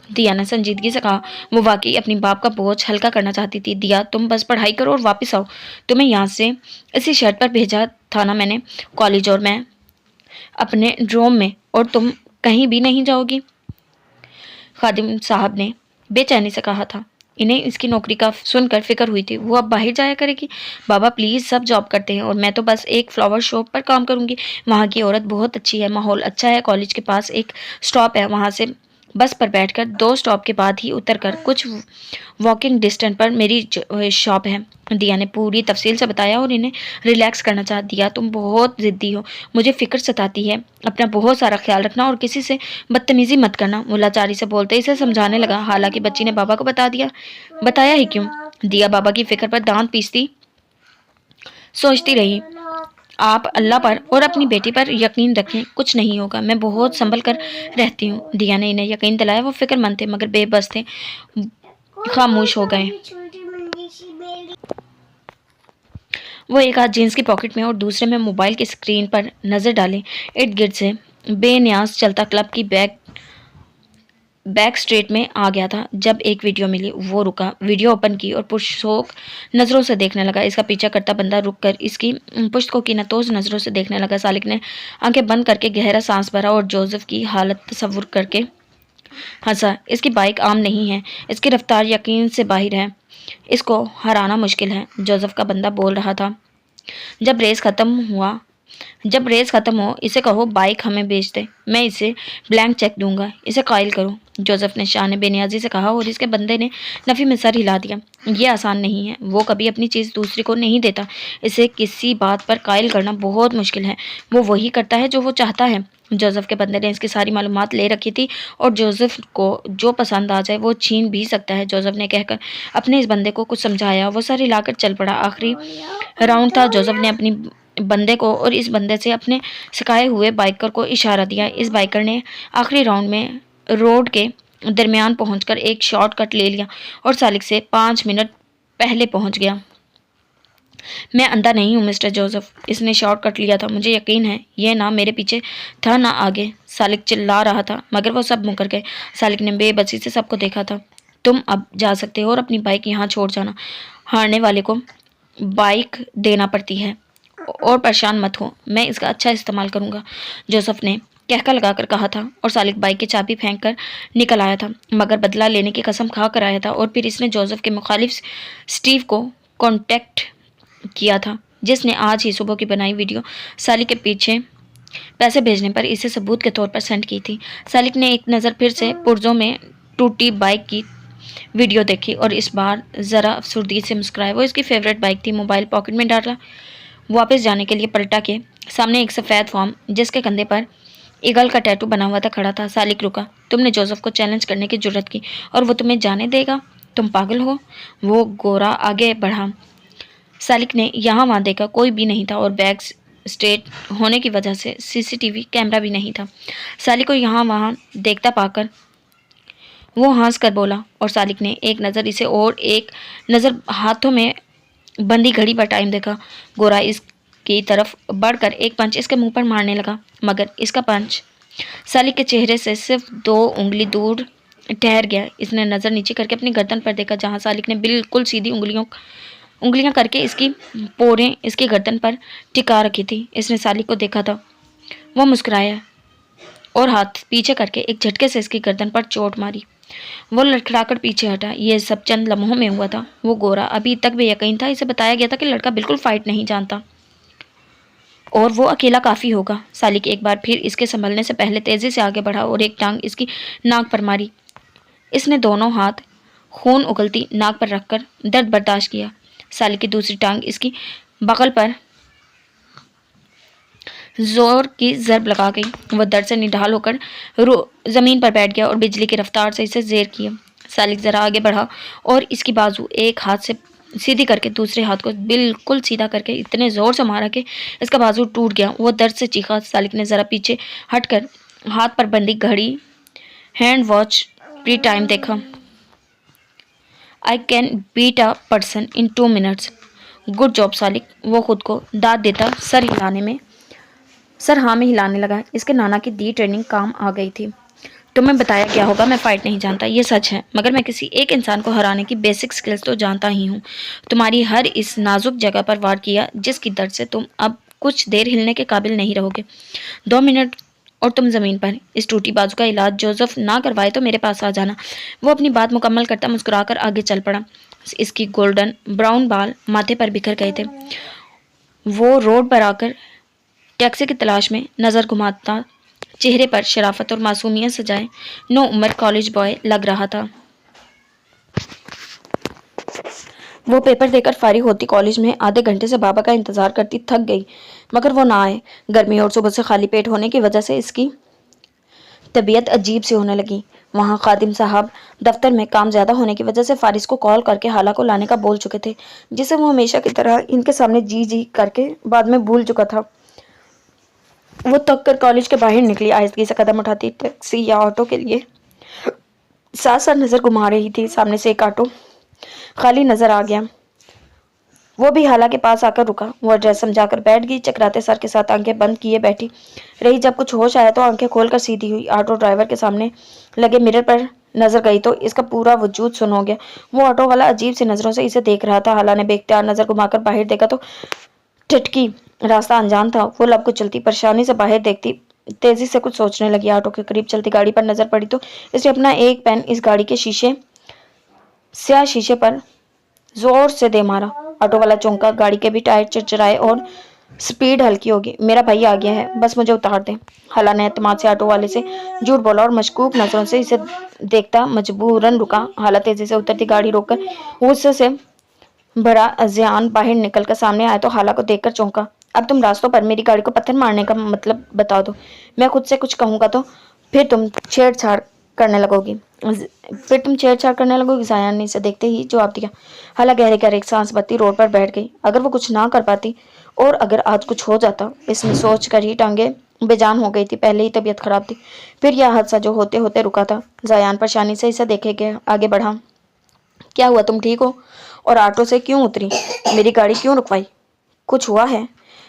दिया ने संजीदगी से कहा। वो वाकई अपनी बाप का बोझ हल्का करना चाहती थी। दिया, तुम बस पढ़ाई करो और वापस आओ। तुम्हें यहाँ से इसी शर्त पर भेजा था ना मैंने, कॉलेज और मैं अपने ड्रोम में, और तुम कहीं भी नहीं जाओगी। खादिम साहब ने बेचैनी से कहा था। इन्हें इसकी नौकरी का सुनकर फिक्र हुई थी। वो अब बाहर जाया करेगी। बाबा प्लीज़, सब जॉब करते हैं और मैं तो बस एक फ्लावर शॉप पर काम करूंगी। वहाँ की औरत बहुत अच्छी है, माहौल अच्छा है, कॉलेज के पास एक स्टॉप है, वहाँ से बस पर बैठकर 2 स्टॉप के बाद ही उतरकर कुछ वॉकिंग डिस्टेंस पर मेरी शॉप है। दिया ने पूरी तफसील से बताया और इन्हें रिलैक्स करना चाह दिया। तुम बहुत ज़िद्दी हो, मुझे फ़िक्र सताती है। अपना बहुत सारा ख्याल रखना और किसी से बदतमीज़ी मत करना। वो लाचारी से बोलते इसे समझाने लगा। हालांकि बच्ची ने बाबा को बता दिया। बताया ही क्यों? दिया बाबा की फ़िक्र पर दांत पीसती सोचती रही। आप अल्लाह पर और अपनी बेटी पर यकीन रखें, कुछ नहीं होगा, मैं बहुत संभल कर रहती हूँ। दिया ने इन्हें यकीन दिलाया। वो फिक्रमंद थे मगर बेबस थे, खामोश हो गए। वो एक हाथ जीन्स की पॉकेट में और दूसरे में मोबाइल की स्क्रीन पर नजर डाले। इर्द गिर्द से बेनियाज चलता क्लब की बैक स्ट्रीट में आ गया था। जब एक वीडियो मिली, वो रुका, वीडियो ओपन की और पुरशौक नज़रों से देखने लगा। इसका पीछा करता बंदा रुक कर इसकी पुश्त को कीनतोज नज़रों से देखने लगा। सालिक ने आंखें बंद करके गहरा सांस भरा और जोसेफ की हालत तस्वुर करके हंसा। इसकी बाइक आम नहीं है, इसकी रफ्तार यकीन से बाहर है, इसको हराना मुश्किल है, जोसेफ का बंदा बोल रहा था। जब रेस खत्म हो इसे कहो बाइक हमें बेच दे, मैं इसे ब्लैंक चेक दूंगा, इसे कायल करो। जोसेफ ने शान बेनियाजी से कहा और इसके बंदे ने नफी में सर हिला दिया। ये आसान नहीं है, वो कभी अपनी चीज़ दूसरी को नहीं देता, इसे किसी बात पर कायल करना बहुत मुश्किल है, वो वही करता है जो वो चाहता है। जोसेफ के बंदे ने इसकी सारी मालूमात ले रखी थी और जोसेफ को जो पसंद आ जाए वो छीन भी सकता है। जोसेफ ने कहकर अपने इस बंदे को कुछ समझाया। वो सर हिलाकर चल पड़ा। आखिरी राउंड था। जोसेफ ने अपनी बंदे को और इस बंदे से अपने सिखाए हुए बाइकर को इशारा दिया। इस बाइकर ने आखिरी राउंड में रोड के दरमियान पहुंचकर एक शॉर्टकट ले लिया और सालिक से 5 मिनट पहले पहुंच गया। मैं अंधा नहीं हूँ मिस्टर जोसेफ, इसने शॉर्टकट लिया था, मुझे यकीन है। यह ना मेरे पीछे था ना आगे। सालिक चिल्ला रहा था मगर वो सब मुकर गए। सालिक ने बेबसी से सबको देखा था। तुम अब जा सकते हो और अपनी बाइक यहाँ छोड़ जाना। हारने वाले को बाइक देना पड़ती है। और परेशान मत हो, मैं इसका अच्छा इस्तेमाल करूँगा, जोसेफ ने कहका लगाकर कहा था और सालिक बाइक की चाबी फेंक कर निकल आया था मगर बदला लेने की कसम खा कर आया था। और फिर इसने जोसेफ के मुखालिफ स्टीव को कॉन्टेक्ट किया था जिसने आज ही सुबह की बनाई वीडियो सालिक के पीछे पैसे भेजने पर इसे सबूत के तौर पर सेंड की थी। सालिक ने एक नज़र फिर से पुर्जों में टूटी बाइक की वीडियो देखी और इस बार ज़रा अफसुर्दगी से मुस्कुराया। वो इसकी फेवरेट बाइक थी। मोबाइल पॉकेट में डाला, वापस जाने के लिए पलटा के सामने एक सफ़ेद फॉर्म जिसके कंधे पर ईगल का टैटू बना हुआ था खड़ा था। सालिक रुका। तुमने जोसेफ को चैलेंज करने की जुर्रत की और वो तुम्हें जाने देगा? तुम पागल हो? वो गोरा आगे बढ़ा। सालिक ने यहाँ वहाँ देखा, कोई भी नहीं था और बैक स्ट्रेट होने की वजह से सीसीटीवी कैमरा भी नहीं था। सालिक को यहाँ वहाँ देखता पाकर वो हंस कर बोला और सालिक ने एक नज़र इसे और एक नज़र हाथों में बंदी घड़ी पर टाइम देखा। गोरा इसकी तरफ बढ़कर एक पंच इसके मुंह पर मारने लगा मगर इसका पंच सालिक के चेहरे से सिर्फ 2 उंगली दूर ठहर गया। इसने नज़र नीचे करके अपनी गर्दन पर देखा जहाँ सालिक ने बिल्कुल सीधी उंगलियां करके इसकी पोरें इसकी गर्दन पर टिका रखी थी। इसने सालिक को देखा था। वो मुस्कुराया और हाथ पीछे करके एक झटके से इसकी गर्दन पर चोट मारी। वो लड़खड़ाकर पीछे हटा। ये सब चंद लम्हों में हुआ था। वो गोरा अभी तक बेयकीन था। इसे बताया गया था कि लड़का बिल्कुल फाइट नहीं जानता और वो अकेला काफ़ी होगा। सालिक एक बार फिर इसके संभलने से पहले तेज़ी से आगे बढ़ा और एक टांग इसकी नाक पर मारी। इसने दोनों हाथ खून उगलती नाक पर रखकर दर्द बर्दाश्त किया। सालिक की दूसरी टांग इसकी बगल पर जोर की ज़रब लगा गई। वह दर्द से निढाल होकर ज़मीन पर बैठ गया और बिजली की रफ्तार से इसे ज़ेर किया। सालिक ज़रा आगे बढ़ा और इसकी बाजू एक हाथ से सीधी करके दूसरे हाथ को बिल्कुल सीधा करके इतने ज़ोर से मारा कि इसका बाजू टूट गया। वो दर्द से चीखा। सालिक ने ज़रा पीछे हटकर हाथ पर बंधी घड़ी हैंड वॉच प्री टाइम देखा। I can beat a person in 2 minutes. Good job Salik. वो खुद को दाद देता सर हिलाने में सर हाँ में हिलाने लगा। इसके नाना की दी ट्रेनिंग काम आ गई थी। तुम्हें बताया क्या होगा, मैं फाइट नहीं जानता, ये सच है, मगर मैं किसी एक इंसान को हराने की बेसिक स्किल्स तो जानता ही हूँ। तुम्हारी हर इस नाजुक जगह पर वार किया जिसकी दर्द से तुम अब कुछ देर हिलने के काबिल नहीं रहोगे। 2 मिनट और तुम जमीन पर। इस टूटी बाजू का इलाज जोसेफ ना करवाए तो मेरे पास आ जाना। वो अपनी बात मुकम्मल करता मुस्कुराकर आगे चल पड़ा। इसकी गोल्डन ब्राउन बाल माथे पर बिखर गए थे। वो रोड पर आकर टैक्सी की तलाश में नजर घुमाता, चेहरे पर शराफत और मासूमियत सजाए नो उम्र कॉलेज बॉय लग रहा था। वो पेपर देकर फारिग होती कॉलेज में आधे घंटे से बाबा का इंतजार करती थक गई, मगर वो ना आए। गर्मी और सुबह से खाली पेट होने की वजह से इसकी तबीयत अजीब सी होने लगी। वहाँ खादिम साहब दफ्तर में काम ज्यादा होने की वजह से फारिस को कॉल करके हाला को लाने का बोल चुके थे, जिसे वो हमेशा की तरह इनके सामने जी जी करके बाद में भूल चुका था। वो थक कर कॉलेज के बाहर निकली, आहिस्तगी से कदम उठाती टैक्सी या ऑटो के लिए साथ साथ नजर घुमा रही थी। सामने से एक ऑटो खाली नजर आ गया। वो भी हाला के पास आकर रुका। वो एड्रेस समझाकर बैठ गई। चकराते सर के साथ आंखें बंद किए बैठी रही। जब कुछ होश आया तो आंखें खोलकर सीधी हुई। ऑटो ड्राइवर के सामने लगे मिरर पर नजर गई तो इसका पूरा वजूद सुन हो गया। वो ऑटो वाला अजीब सी नजरों से इसे देख रहा था। हाला ने बेख्तियार नजर घुमाकर बाहर देखा तो टटकी। रास्ता अनजान था। वो लब को चलती परेशानी से बाहर देखती तेजी से कुछ सोचने लगी। ऑटो के करीब चलती गाड़ी पर नजर पड़ी तो इसने अपना एक पेन इस गाड़ी के स्याह शीशे पर जोर से दे मारा। ऑटो वाला चौंका। गाड़ी के भी टायर चिरचिराए और स्पीड हल्की होगी। मेरा भाई आ गया है, बस मुझे उतार दे। हाला ने एतमाद से ऑटो वाले से झूठ बोला और मशकूक नजरों से इसे देखता मजबूरन रुका। हाला तेजी से उतरती गाड़ी रोककर गुस्से से बड़ा अजियान बाहर निकलकर सामने आया तो हाला को देखकर चौंका। अब तुम रास्तों पर मेरी गाड़ी को पत्थर मारने का मतलब बता दो। मैं खुद से कुछ कहूंगा तो फिर तुम छेड़छाड़ करने लगोगी। जायान ने इसे देखते ही जवाब दिया। हाला गहरे गहरे एक सांस भरती रोड पर बैठ गई। अगर वो कुछ ना कर पाती और अगर आज कुछ हो जाता, इसने सोच कर ही टांगे बेजान हो गई थी। पहले ही तबीयत खराब थी, फिर यह हादसा जो होते होते रुका था। जायान परेशानी से इसे देखे गया, आगे बढ़ा। क्या हुआ, तुम ठीक हो? और ऑटो से क्यों उतरी? मेरी गाड़ी क्यों रुकवाई? कुछ हुआ है?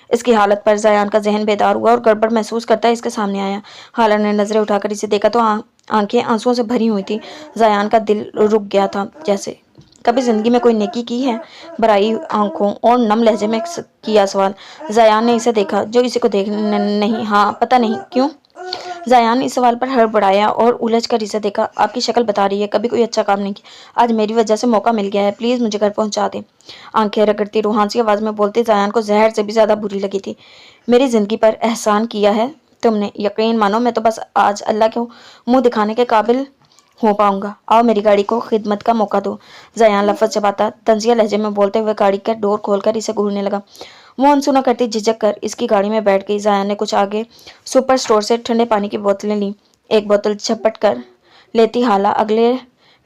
इसकी हालत पर जायान का जहन बेदार हुआ और गड़बड़ महसूस करता इसके सामने आया। हाला ने नजरें उठाकर इसे देखा तो आंखें आंसुओं से भरी हुई थी। जायान का दिल रुक गया था, जैसे कभी जिंदगी में कोई नेकी की है। भराई आंखों और नम लहजे में किया सवाल। जायान ने इसे देखा जो इसी को देख नहीं, हाँ पता नहीं क्यों। जायान ने इस सवाल पर हड़बड़ाया और उलझ कर इसे देखा। आपकी शक्ल बता रही है कभी कोई अच्छा काम नहीं किया। आज मेरी वजह से मौका मिल गया है, प्लीज मुझे घर पहुंचा दे। आंखें रगड़ती रूहानी आवाज में बोलती जायान को जहर से भी ज्यादा बुरी लगी थी। मेरी जिंदगी पर एहसान किया है तुमने, यकीन मानो मैं तो बस आज अल्लाह को मुंह दिखाने के काबिल हो पाऊंगा। आओ मेरी गाड़ी को खिदमत का मौका दो। जायान लफ्ज चबाता तंजिया लहजे में बोलते हुए गाड़ी का डोर खोलकर इसे घूरने लगा। वो अनसुना करती झिझक कर इसकी गाड़ी में बैठ गई। जायान ने कुछ आगे सुपर स्टोर से ठंडे पानी की बोतलें ली। एक बोतल झपट कर लेती हाला अगले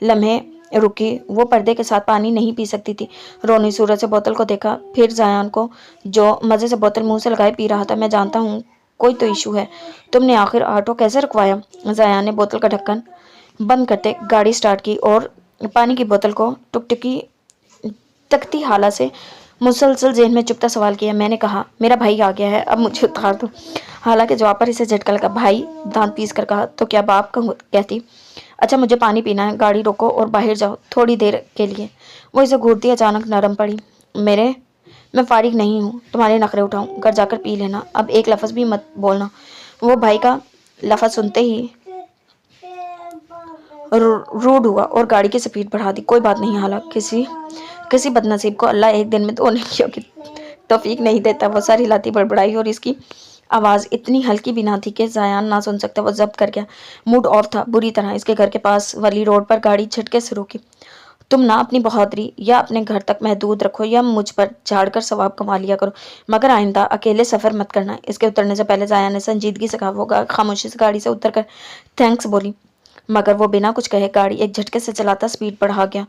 लम्हे रुकी। वो पर्दे के साथ पानी नहीं पी सकती थी। रोनी सूरत से बोतल को देखा, फिर जायान को जो मजे से बोतल मुंह से लगाए पी रहा था। मैं जानता हूँ कोई तो इशू है, तुमने आखिर ऑटो कैसे रुकवाया? जायान ने बोतल का ढक्कन बंद करते गाड़ी स्टार्ट की और पानी की बोतल को टुकटुकी तकती हाला से मुसलसल जेहन में चुपता सवाल किया। मैंने कहा मेरा भाई आ गया है, अब मुझे उतार दो। हाला के जवाब पर इसे झटका लगा। भाई? दांत पीस कर कहा। तो क्या बाप का कहती? अच्छा मुझे पानी पीना है, गाड़ी रोको और बाहर जाओ थोड़ी देर के लिए। वो इसे घूरती अचानक नरम पड़ी। मैं फारिग नहीं हूँ तुम्हारे नखरे उठाऊं, घर जाकर पी लेना, अब एक लफ्ज भी मत बोलना। वो भाई का लफ्ज सुनते ही रूड हुआ और गाड़ी की स्पीड बढ़ा दी। कोई बात नहीं हाला, किसी बदनसीब को अल्लाह एक दिन में दो नेकियों की तौफीक नहीं देता। वो सर हिलाती बड़बड़ाई और इसकी आवाज इतनी हल्की भी ना थी कि जायान ना सुन सकता। वो जब्त कर गया, मूड ऑफ था बुरी तरह। इसके घर के पास वाली रोड पर गाड़ी झटके से रुकी। तुम ना अपनी बहादुरी या अपने घर तक महदूद रखो या मुझ पर झाड़कर सवाब कमा लिया करो, मगर आइंदा अकेले सफर मत करना। इसके उतरने से पहले जायान ने संजीदगी से कहा। वो खामोशी से गाड़ी से उतरकर थैंक्स बोली, मगर वो बिना कुछ कहे गाड़ी एक झटके से चलाता स्पीड बढ़ा गया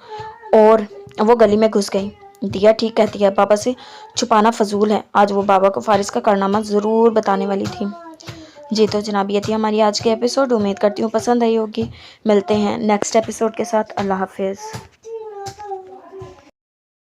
और वो गली में घुस गई। दिया ठीक कहती है, बाबा से छुपाना फजूल है। आज वो बाबा को फारिस का कारनामा ज़रूर बताने वाली थी। जी तो जनाब ये थी हमारी आज की एपिसोड। उम्मीद करती हूँ पसंद आई होगी। मिलते हैं नेक्स्ट एपिसोड के साथ। अल्लाह हाफिज़।